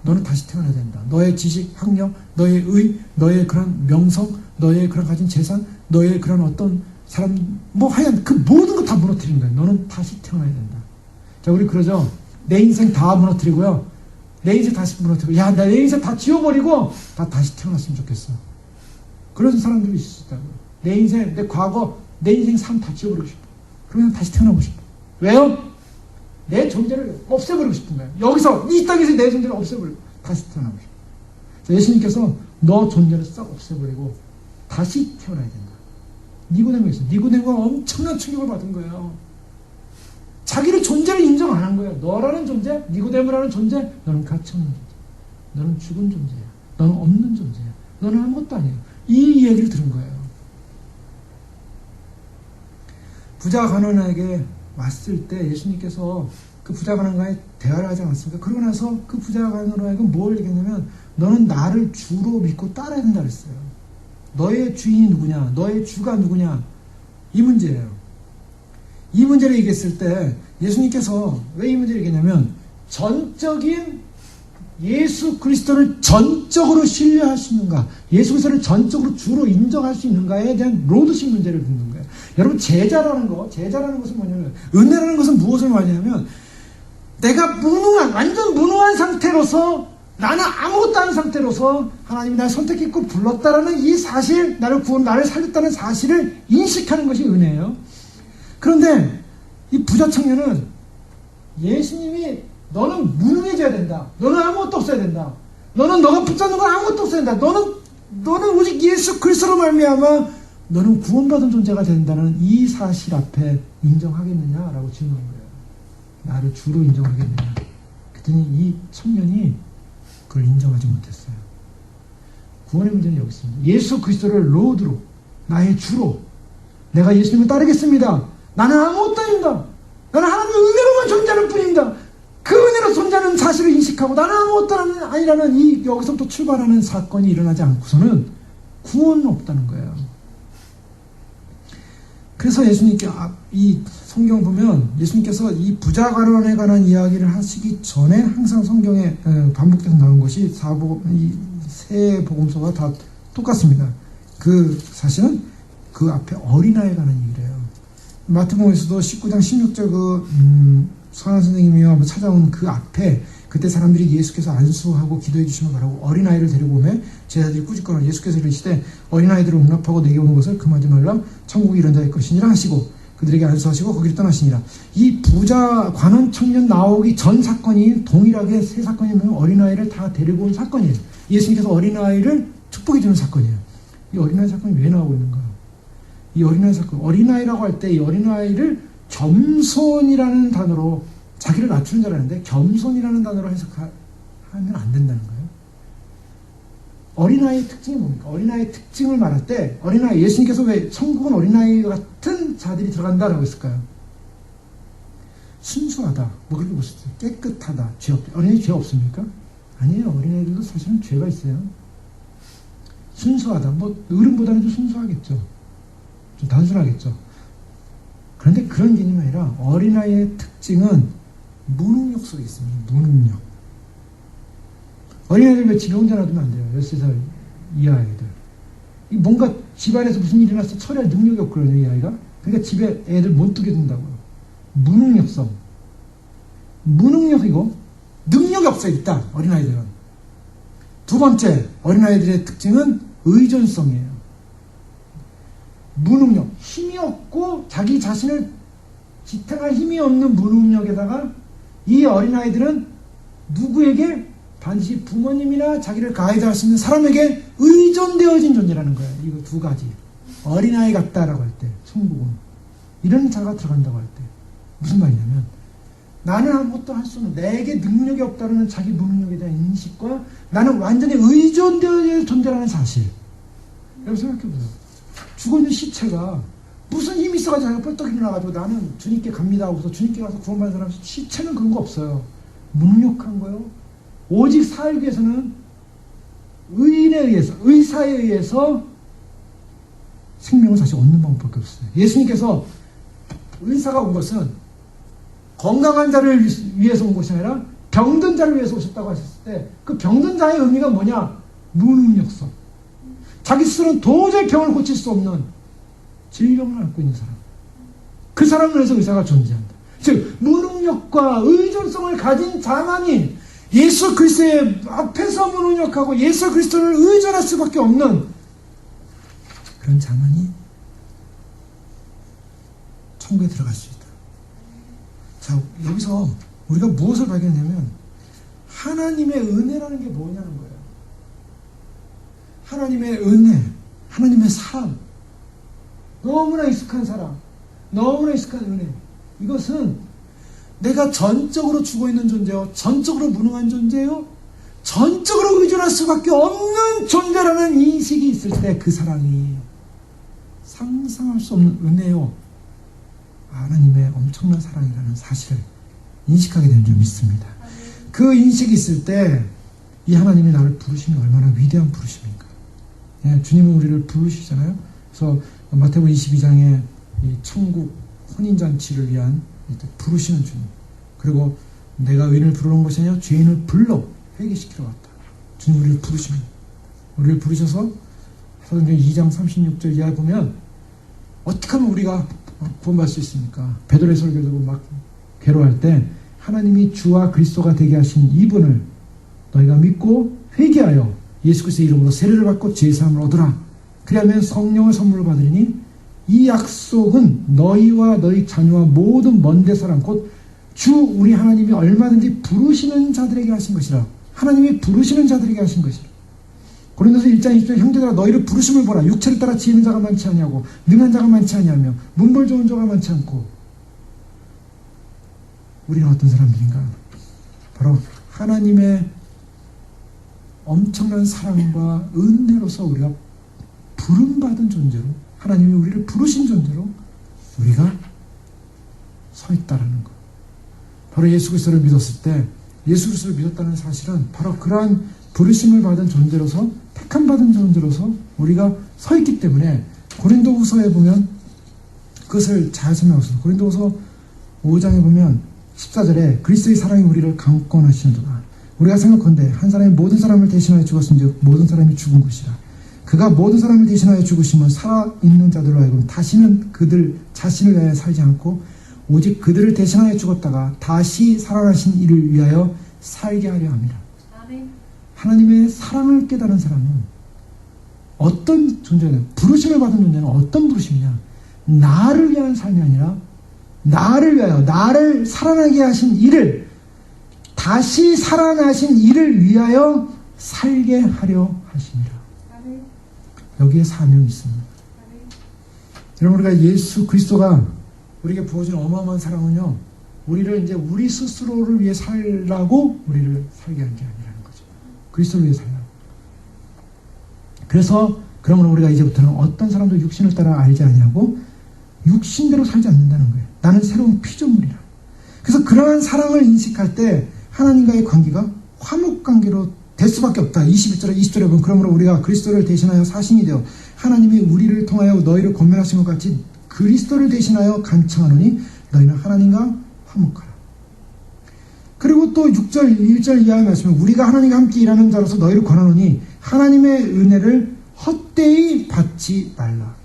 너는 다시 태어나야 된다. 너의 지식, 학력, 너의 의, 너의 그런 명성, 너의 그런 가진 재산, 너의 그런 어떤 사람, 뭐 하여간 그 모든 거 다 무너뜨리는 거야. 너는 다시 태어나야 된다. 자, 우리 그러죠. 내 인생 다 무너뜨리고요. 내 인생 다시 무너뜨리고, 야, 내 인생 다 지워버리고 다시 태어났으면 좋겠어. 그런 사람들이 있을 수 있다고. 내 인생, 내 과거, 내 인생 삶 다 지워버리고 싶어. 그러면 다시 태어나고 싶어. 왜요? 내 존재를 없애버리고 싶은 거예요. 여기서, 이 땅에서 내 존재를 없애버리고 다시 태어나고 싶어. 자, 예수님께서 너 존재를 싹 없애버리고 다시 태어나야 된다. 니고데모가 있어. 니고데모가 엄청난 충격을 받은 거예요. 자기를 존재를 인정 안 한 거예요. 너라는 존재, 니고데모라는 존재, 너는 가치 없는 존재. 너는 죽은 존재야. 너는 없는 존재야. 너는 아무것도 아니야. 이 얘기를 들은 거예요. 부자 가난에게 왔을 때 예수님께서 그 부자 가난과의 대화를 하지 않았습니까? 그러고 나서 그 부자 가난으로 하여금 뭘 얘기했냐면, 너는 나를 주로 믿고 따라야 된다 그랬어요. 너의 주인이 누구냐? 너의 주가 누구냐? 이 문제예요. 이 문제를 얘기했을 때 예수님께서 왜 이 문제를 얘기했냐면, 전적인 예수 그리스도를 전적으로 신뢰할 수 있는가, 예수 그리스도를 전적으로 주로 인정할 수 있는가에 대한 로드식 문제를 묻는 거예요. 여러분, 제자라는 것은 뭐냐면, 은혜라는 것은 무엇을 말하냐면, 내가 완전 무능한 상태로서 나는 아무것도 아닌 상태로서 하나님이 나를 선택했고 불렀다라는 이 사실, 나를 살렸다는 사실을 인식하는 것이 은혜예요. 그런데 이 부자 청년은 예수님이 너는 무능해져야 된다. 너는 아무것도 없어야 된다. 너는 너가 붙잡는 건 아무것도 없어야 된다. 너는 오직 예수 그리스도로 말미암아 너는 구원받은 존재가 된다는 이 사실 앞에 인정하겠느냐라고 질문한 거예요. 나를 주로 인정하겠느냐. 그랬더니 이 청년이 그걸 인정하지 못했어요. 구원의 문제는 여기 있습니다. 예수 그리스도를 로드로, 나의 주로, 내가 예수님을 따르겠습니다. 나는 아무것도 아닙니다. 나는 하나님의 은혜로만 존재하는 뿐입니다. 그 은혜로 존재하는 사실을 인식하고 나는 아무것도 아니라는 이 여기서부터 출발하는 사건이 일어나지 않고서는 구원은 없다는 거예요. 그래서 예수님께 이 성경 보면 예수님께서 이 부자 가론에 관한 이야기를 하시기 전에 항상 성경에 반복돼서 나온 것이 이 세 복음서가 다 똑같습니다. 그 사실은 그 앞에 어린아이에 관한 얘기를 해요. 마태복음에서도 19장 16절 선한 선생님이와 찾아온 그 앞에 그때 사람들이 예수께서 안수하고 기도해 주시면 바라고 어린아이를 데리고 오매 제자들이 꾸짖거나 예수께서 이르시되 어린아이들을 용납하고 내게 오는 것을 금하지 말라. 천국이 이런 자의 것이니라 하시고 그들에게 안수하시고 거기를 떠나시니라. 이 부자 관원 청년 나오기 전 사건이 동일하게 세 사건이면 어린아이를 다 데리고 온 사건이에요. 예수님께서 어린아이를 축복해 주는 사건이에요. 이 어린아이 사건이 왜 나오고 있는가? 이 어린아이 사건, 어린아이라고 할 때 이 어린아이를 겸손이라는 단어로 자기를 낮추는 줄 알았는데 겸손이라는 단어로 해석하면 안 된다는 거예요. 어린아이의 특징이 뭡니까? 어린아이의 특징을 말할 때 어린아이, 예수님께서 왜 천국은 어린아이 같은 자들이 들어간다라고 했을까요? 순수하다, 뭐 그렇게 보셨어요? 깨끗하다, 죄 없다. 어린아이 죄 없습니까? 아니에요. 어린아이들도 사실은 죄가 있어요. 순수하다, 뭐 어른보다는 좀 순수하겠죠. 좀 단순하겠죠. 그런데 그런 개념이 아니라 어린아이의 특징은 무능력 속에 있습니다. 무능력. 어린아이들 왜 집에 혼자 놔두면 안 돼요? 13살 이하 아이들. 뭔가 집안에서 무슨 일이 나서 처리할 능력이 없거든요, 이 아이가. 그러니까 집에 애들 못 두게 된다고요. 무능력성. 무능력이고 능력이 없어요, 일단 어린아이들은. 두 번째, 어린아이들의 특징은 의존성이에요. 무능력, 힘이 없고 자기 자신을 지탱할 힘이 없는 무능력에다가 이 어린아이들은 누구에게? 반드시 부모님이나 자기를 가이드할 수 있는 사람에게 의존되어진 존재라는 거예요. 이거 두 가지. 어린아이 같다라고 할 때, 천국은 이런 자가 들어간다고 할 때 무슨 말이냐면 나는 아무것도 할 수 없는, 내게 능력이 없다는 자기 무능력에 대한 인식과 나는 완전히 의존되어진 존재라는 사실. 여러분 생각해보세요. 죽어있는 시체가 무슨 힘이 있어가지고 자기가 뻘떡 일어나가지고 나는 주님께 갑니다 하고서 주님께 가서 구원받은 사람, 시체는 그런 거 없어요. 무능력한 거요. 오직 살기 위해서는 의인에 의해서, 의사에 의해서 생명을 다시 얻는 방법밖에 없어요. 예수님께서 의사가 온 것은 건강한 자를 위해서 온 것이 아니라 병든 자를 위해서 오셨다고 하셨을 때 그 병든 자의 의미가 뭐냐? 무능력성. 자기 스스로는 도저히 병을 고칠 수 없는 질병을 앓고 있는 사람. 그 사람을 위해서 의사가 존재한다. 즉 무능력과 의존성을 가진 자만이 예수 그리스도의 앞에서 무능력하고 예수 그리스도를 의존할 수밖에 없는 그런 자만이 천국에 들어갈 수 있다. 자, 여기서 우리가 무엇을 발견하냐면 하나님의 은혜라는 게 뭐냐는 거예요. 하나님의 은혜, 하나님의 사랑, 너무나 익숙한 사랑, 너무나 익숙한 은혜. 이것은 내가 전적으로 죽어있는 존재요, 전적으로 무능한 존재요, 전적으로 의존할 수밖에 없는 존재라는 인식이 있을 때 그 사랑이 상상할 수 없는 은혜요, 하나님의 엄청난 사랑이라는 사실을 인식하게 되는 줄 믿습니다. 그 인식이 있을 때 이 하나님이 나를 부르시면 얼마나 위대한 부르심인가. 예, 주님은 우리를 부르시잖아요. 그래서 마태복음 22장에 이 천국 혼인잔치를 위한 부르시는 주님, 그리고 내가 의인을 부르러 온 것이 아니라 죄인을 불러 회개시키러 왔다. 주님 우리를 부르십니다. 우리를 부르셔서 사도행전 2장 36절 이하에 보면 어떻게 하면 우리가 구원받을 수 있습니까? 베드로의 설교도 막 괴로워할 때 하나님이 주와 그리스도가 되게 하신 이분을 너희가 믿고 회개하여 예수 그리스도의 이름으로 세례를 받고 죄 사함을 얻으라. 그리하면 성령을 선물로 받으리니 이 약속은 너희와 너희 자녀와 모든 먼데 사람 곧 주 우리 하나님이 얼마든지 부르시는 자들에게 하신 것이라. 하나님이 부르시는 자들에게 하신 것이라. 고린도서 1장 20절 형제들아 너희를 부르심을 보라. 육체를 따라 지혜는 자가 많지 아니하고 능한 자가 많지 아니하며 문벌 좋은 자가 많지 않고. 우리는 어떤 사람들인가? 바로 하나님의 엄청난 사랑과 은혜로서 우리가 부름받은 존재로, 하나님이 우리를 부르신 존재로 우리가 서 있다라는 것. 바로 예수 그리스도를 믿었을 때, 예수 그리스도를 믿었다는 사실은 바로 그러한 부르심을 받은 존재로서, 택함 받은 존재로서 우리가 서 있기 때문에 고린도후서에 보면 그것을 잘 설명하고 있습니다. 고린도후서 5장에 보면 14절에 그리스도의 사랑이 우리를 강권하시는도다. 우리가 생각건대 한 사람이 모든 사람을 대신하여 죽었은즉 모든 사람이 죽은 것이라. 그가 모든 사람을 대신하여 죽으시면 살아있는 자들로 하여금 다시는 그들 자신을 위하여 살지 않고 오직 그들을 대신하여 죽었다가 다시 살아나신 이를 위하여 살게 하려 합니다. 아멘. 하나님의 사랑을 깨달은 사람은 어떤 존재냐? 부르심을 받은 존재는 어떤 부르심이냐? 나를 위한 삶이 아니라 나를 위하여, 나를 살아나게 하신 이를, 다시 살아나신 이를 위하여 살게 하려 하십니다. 아멘. 여기에 사명이 있습니다. 아멘. 여러분, 우리가 예수 그리스도가 우리에게 부어준 어마어마한 사랑은요, 우리를 이제 우리 스스로를 위해 살라고 우리를 살게 한 게 아니라는 거죠. 그리스도를 위해 살라고. 그래서 그러면 우리가 이제부터는 어떤 사람도 육신을 따라 알지 아니하고 육신대로 살지 않는다는 거예요. 나는 새로운 피조물이라. 그래서 그러한 사랑을 인식할 때 하나님과의 관계가 화목관계로 될 수밖에 없다. 21절에 20절에 보면 그러므로 우리가 그리스도를 대신하여 사신이 되어 하나님이 우리를 통하여 너희를 권면하신 것 같이 그리스도를 대신하여 간청하노니 너희는 하나님과 화목하라. 그리고 또 6절 1절 이하의 말씀은 우리가 하나님과 함께 일하는 자로서 너희를 권하노니 하나님의 은혜를 헛되이 받지 말라.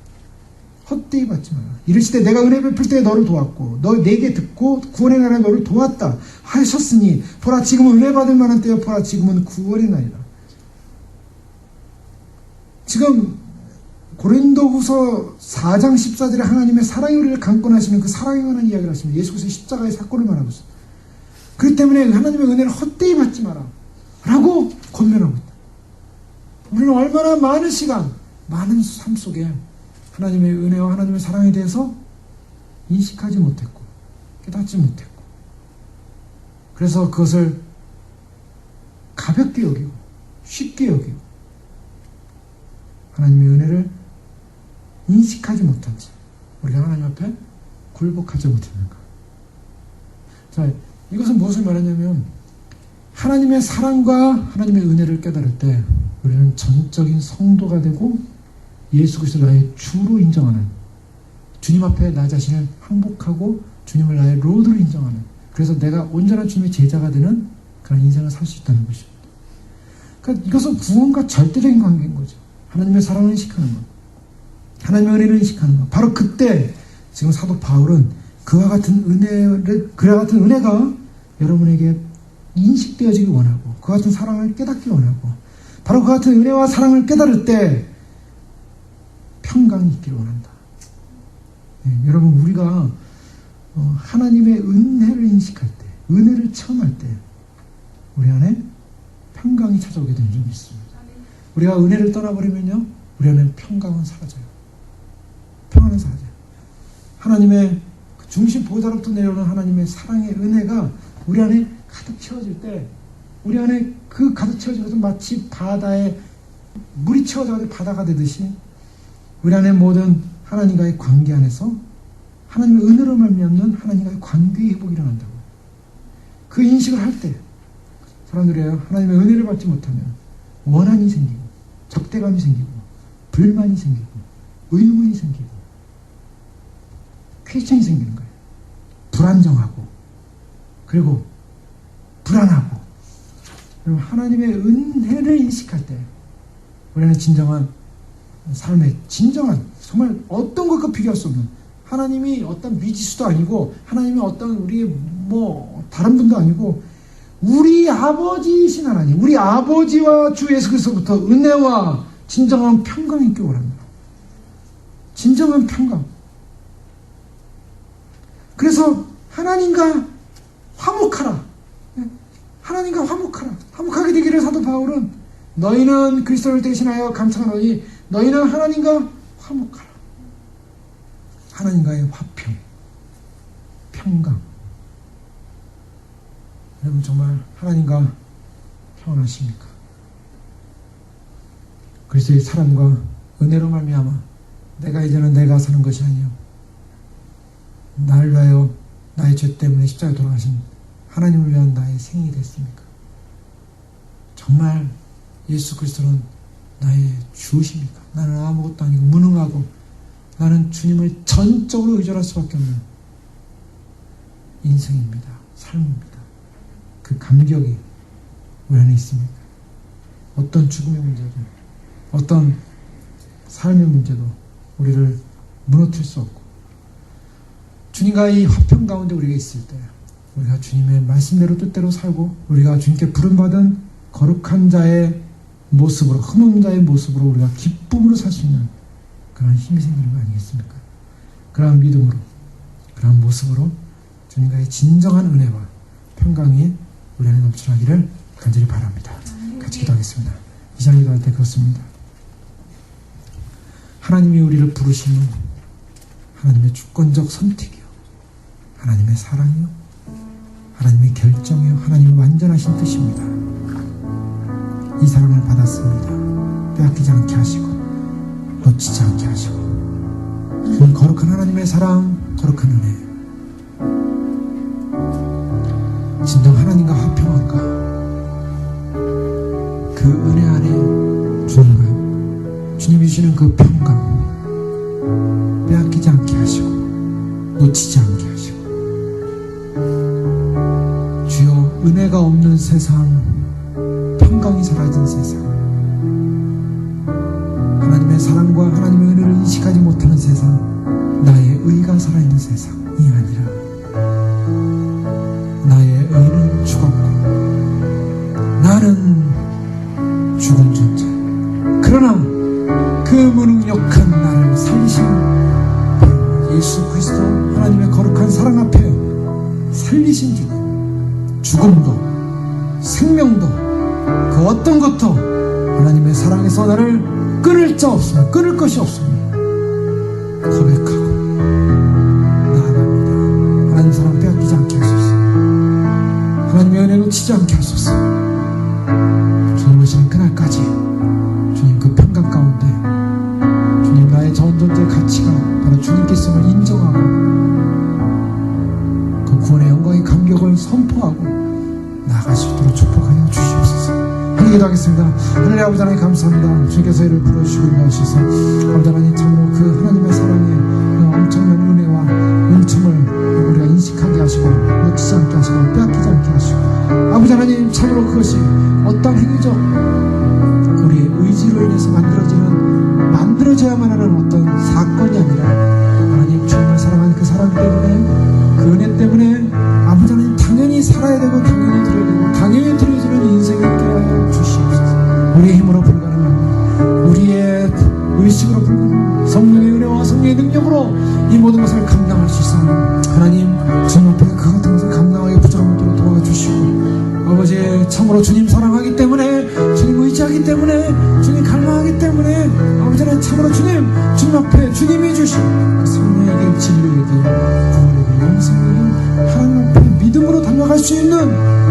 헛되이 받지 말라. 이르시되 내가 은혜 베풀 때 너를 도왔고 너 내게 듣고 구원의 날에 너를 도왔다 하셨으니 보라 지금은 은혜 받을 만한 때요 보라 지금은 구원의 날이다. 지금 고린도후서 4장 14절에 하나님의 사랑이 우리를 강권하시는 그 사랑에 관한 이야기를 하십니다. 예수 그리스도의 십자가의 사건을 말하고 있습니다. 그렇기 때문에 하나님의 은혜를 헛되이 받지 마라 라고 권면하고 있다. 우리는 얼마나 많은 시간, 많은 삶 속에 하나님의 은혜와 하나님의 사랑에 대해서 인식하지 못했고 깨닫지 못했고 그래서 그것을 가볍게 여기고 쉽게 여기고 하나님의 은혜를 인식하지 못한 채 우리가 하나님 앞에 굴복하지 못했는가. 자, 이것은 무엇을 말하냐면 하나님의 사랑과 하나님의 은혜를 깨달을 때 우리는 전적인 성도가 되고 예수 그리스도를 나의 주로 인정하는, 주님 앞에 나 자신을 항복하고 주님을 나의 로드로 인정하는, 그래서 내가 온전한 주님의 제자가 되는 그런 인생을 살 수 있다는 것입니다. 그러니까 이것은 구원과 절대적인 관계인 거죠. 하나님의 사랑을 인식하는 것, 하나님의 은혜를 인식하는 것. 바로 그때 지금 사도 바울은 그와 같은 은혜가 여러분에게 인식되어지기 원하고 그와 같은 사랑을 깨닫기 원하고 바로 그 같은 은혜와 사랑을 깨달을 때 평강이 있기를 원한다. 네, 여러분 우리가 하나님의 은혜를 인식할 때, 은혜를 체험할 때 우리 안에 평강이 찾아오게 되는 점이 있습니다. 우리가 은혜를 떠나버리면요 우리 안에 평강은 사라져요. 평안은 사라져요. 하나님의 그 중심 보좌로부터 내려오는 하나님의 사랑의 은혜가 우리 안에 가득 채워질 때 우리 안에 그 가득 채워진 것은 마치 바다에 물이 채워져서 바다가 되듯이 우리 안에 모든 하나님과의 관계 안에서 하나님의 은혜로 말미암는 하나님과의 관계의 회복이 일어난다고. 그 인식을 할 때 사람들이 하나님의 은혜를 받지 못하면 원한이 생기고 적대감이 생기고 불만이 생기고 의문이 생기고 퀘스천이 생기는 거예요. 불안정하고 그리고 불안하고. 그리고 하나님의 은혜를 인식할 때 우리는 진정한 삶의 진정한 정말 어떤 것과 비교할 수 없는 하나님이 어떤 미지수도 아니고 하나님이 어떤 우리 다른 분도 아니고 우리 아버지이신 하나님, 우리 아버지와 주 예수 그리스도부터 은혜와 진정한 평강이 있기 원합니다. 진정한 평강. 그래서 하나님과 화목하라. 하나님과 화목하라. 화목하게 되기를 사도 바울은 너희는 그리스도를 대신하여 감상하노니 너희는 하나님과 화목하라. 하나님과의 화평, 평강. 여러분 정말 하나님과 평안하십니까? 그리스도의 사랑과 은혜로 말미암아 내가 이제는 내가 사는 것이 아니요 나를 위하여 나의 죄 때문에 십자가에 돌아가신 하나님을 위한 나의 생이 됐습니까? 정말 예수 그리스도는 나의 주십니까? 나는 아무것도 아니고 무능하고 나는 주님을 전적으로 의존할 수밖에 없는 인생입니다. 삶입니다. 그 감격이 우리 안에 있습니까? 어떤 죽음의 문제도 어떤 삶의 문제도 우리를 무너뜨릴 수 없고 주님과 이 화평 가운데 우리가 있을 때 우리가 주님의 말씀대로 뜻대로 살고 우리가 주님께 부름받은 거룩한 자의 모습으로 흠없는 자의 모습으로 우리가 기쁨으로 살 수 있는 그런 힘이 생기는 거 아니겠습니까? 그러한 믿음으로 그러한 모습으로 주님과의 진정한 은혜와 평강이 우리 안에 넘쳐나기를 간절히 바랍니다. 같이 기도하겠습니다. 이장 기도할 때 그렇습니다. 하나님이 우리를 부르시는 하나님의 주권적 선택이요 하나님의 사랑이요 하나님의 결정이요 하나님의 완전하신 뜻입니다. 이 사랑을 받았습니다. 빼앗기지 않게 하시고 놓치지 않게 하시고 그 거룩한 하나님의 사랑 거룩한 은혜 진정 하나님과 화평한가 그 은혜 안에 주님과 주님이 주시는 그 평강 빼앗기지 않게 하시고 놓치지 않게 하시고 주여 은혜가 없는 세상 평강이 사라진 세상 하나님의 사랑과 하나님의 은혜를 인식하지 못하는 세상 나의 의가 살아있는 세상이 아니라 나의 의는 죽었고 나는 죽은 존재 그러나 그 무능력한 나를 살리신 바로 예수 그리스도 하나님의 거룩한 사랑 앞에 살리신 주님 죽음도 생명도 그 어떤 것도 하나님의 사랑에서 나를 끊을 자 없으며 끊을 것이 없으며 고백하고 나아갑니다. 하나님 사랑 빼앗기지 않게 하소서. 하나님의 은혜 놓치지 않게 하소서. 주님 오시는 그날까지 주님 그 평강 가운데 주님 나의 전 존재의 가치가 바로 주님께 있음을 인정하고 그 구원의 영광의 감격을 선포하고 나아갈 수 있도록 축복하여 주시옵소서. 기도하겠습니다. 하늘의 아버지 하나님 감사합니다. 주님께서 이를 불러주시고 인도하셔서 아버지 하나님 참으로 그 하나님의 사랑의 그 엄청난 은혜와 은총을 우리가 인식하게 하시고 놓치지 않게 하시고 빼앗기지 않게 하시고 아버지 하나님 참으로 그것이 어떤 행위적 우리의 의지로 인해서 만들어져야만 하는 어떤 사건이 아니라 하나님 주님을 사랑하는 그 사랑 때문에 그 은혜 때문에 아버지 하나님 당연히 살아야 되고 당연히 드려야 되고 당연히 드려지는 인생이 있게 하여 주시옵소서. 우리의 힘으로 불가능합니다. 우리의 의식으로 불가능합니다. 성령의 은혜와 성령의 능력으로 이 모든 것을 감당할 수 있습니다. 하나님 주님 앞에 그 같은 것을 감당하기 부족함으로 도와주시고 아버지 참으로 주님 사랑하기 때문에 주님 의지하기 때문에 주님 갈망하기 때문에 아버지 하나님 참으로 주님 앞에 주님이 주신 그 성령에게 진리에게 구원에게 영생에게 하나님 앞에 믿음으로 달려갈 수 있는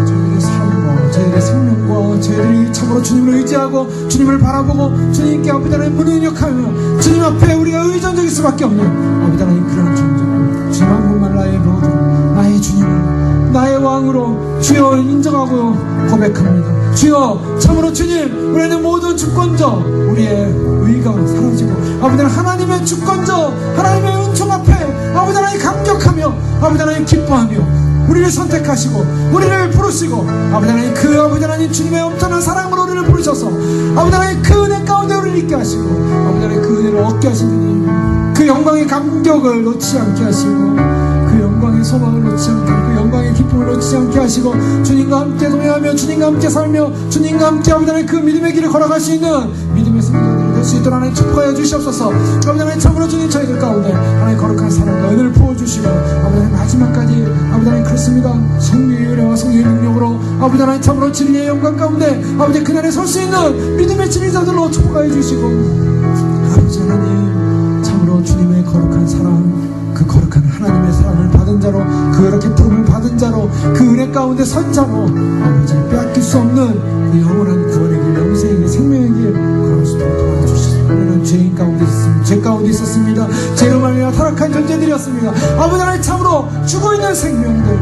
저희들의 삶과 저희들의 생명과 저희들이 참으로 주님을 의지하고 주님을 바라보고 주님께 아버지 하나님 무능력하며 주님 앞에 우리가 의존적일 수밖에 없는 아버지 하나님 그런 존재고 주님 한 분만 나의 로드 나의 주님을 나의 왕으로 주여 인정하고 고백합니다. 주여 참으로 주님 우리는 모든 주권자 우리의 의가 사라지고 아버지 하나님의 주권자 하나님의 은총 앞에 아버지 하나님 감격하며 아버지 하나님 기뻐하며 우리를 선택하시고 우리를 부르시고 아버지 하나님 그 아버지 하나님 주님의 엄청난 사랑으로 우리를 부르셔서 아버지 하나님 그 은혜 가운데 우리를 있게 하시고 아버지 하나님 그 은혜를 얻게 하신 주님 그 영광의 감격을 놓치지 않게 하시고 그 영광의 소망을 놓지 않게 하고 영광의 기쁨을 놓치지 않게 하시고 주님과 함께 동행하며 주님과 함께 살며 주님과 함께 아버지 하나님 그 믿음의 길을 걸어갈 수 있는 믿음의 승리자들이 될 수 있도록 하나님 축복하여 주시옵소서. 아버지 하나님 참으로 주님 저희들 가운데 하나님 거룩한 사랑과 은혜를 부어주시고 아버지 하나님 마지막까지 아버지 하나님 그렇습니다. 성령의 은혜와 성령의 능력으로 아버지 하나님 참으로 진리의 영광 가운데 아버지 그날에 설 수 있는 믿음의 진리자들로 축복하여 주시고 아버지 하나님 참으로 주님의 거룩한 사랑 그 거룩한 하나님의 사랑을 받은 자로 그렇게 부름을 받은 자로 그 은혜 가운데 선 자로 아버지 빼앗길 수 없는 그 영원한 구원의 길 영생의 길 생명의 길 걸을 수 있도록 도와주시옵소서. 우리는 죄인 가운데 있었습니다. 죄 가운데 있었습니다. 죄로 말미암아 타락한 존재들이었습니다. 아버지 하나님 참으로 죽어있는 생명들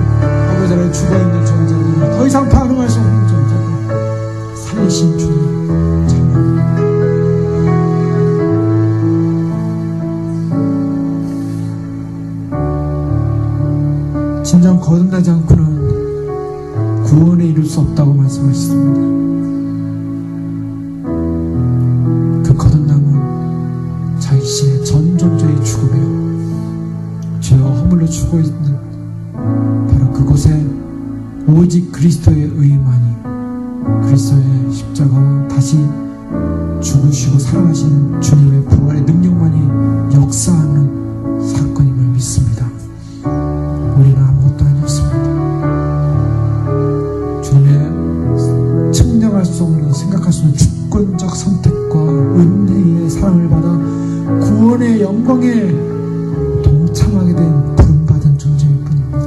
아버지 하나님 죽어있는 존재들 더 이상 반응할 수 없는 존재들 살리신 주님 참으로 진정 거듭나지 않고는 구원에 이룰 수 없다고 말씀하셨습니다. 그 거듭남은 자신의 전 존재의 죽음이요 죄와 허물로 죽어 있는 바로 그곳에 오직 그리스도의 의만이 그리스도의 십자가와 다시 죽으시고 살아나시는 주님의 부활의 능력만이 역사하는 사건임을 믿습니다. 우리는 아무것도 아니었습니다. 주님의 측량할 수 없는 생각할 수 없는 주권적 선택과 은혜의 사랑을 받아 구원의 영광에 동참하게 된 부름받은 존재일 뿐입니다.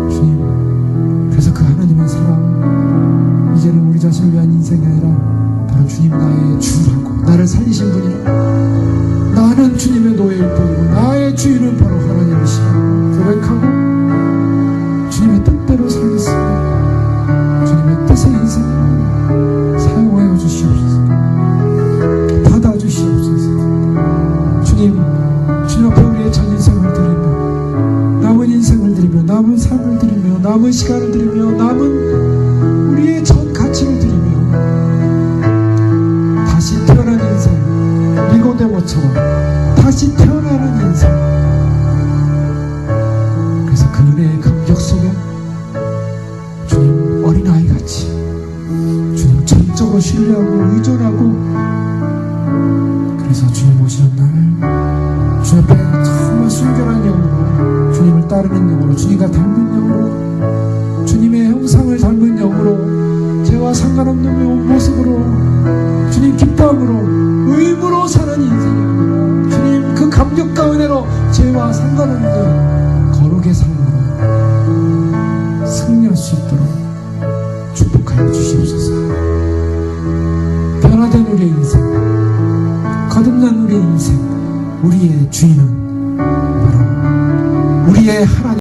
주님 그래서 그 하나님의 사랑 이제는 우리 자신을 위한 인생이 아니라 바로 주님 나의 주라고 나를 살리신 분이라 나는 주님의 노예일 뿐이고 나의 주인은 바로 하나님이시라 고백하고 주님의 뜻대로 살겠습니다. 주님의 뜻의 인생을 사용하여 주시옵소서. 받아주시옵소서. 주님 앞에 우리의 전 인생을 드리며 남은 인생을 드리며 남은 삶을 드리며 남은 시간을 드리며 남은 우리의 전 가치를 드리며 다시 태어난 인생 니고데모처럼 다시 태어나는 인생 그 은혜의 감격 속에 주님 어린아이같이 주님 전적으로 신뢰하고 의존하고 그래서 주님 오시는 날 주님 앞에 정말 순결한 영으로 주님을 따르는 영으로 주님과 닮은 영으로 주님의 형상을 닮은 영으로 죄와 상관없는 모습으로 주님 기뻐함으로 의무로 사는 인생이 아니라 주님 그 감격과 은혜로 죄와 상관없는 거룩의 삶으로 승리할 수 있도록 축복하여 주시옵소서. 변화된 우리의 인생 거듭난 우리의 인생 우리의 주인은 바로 우리의 하나님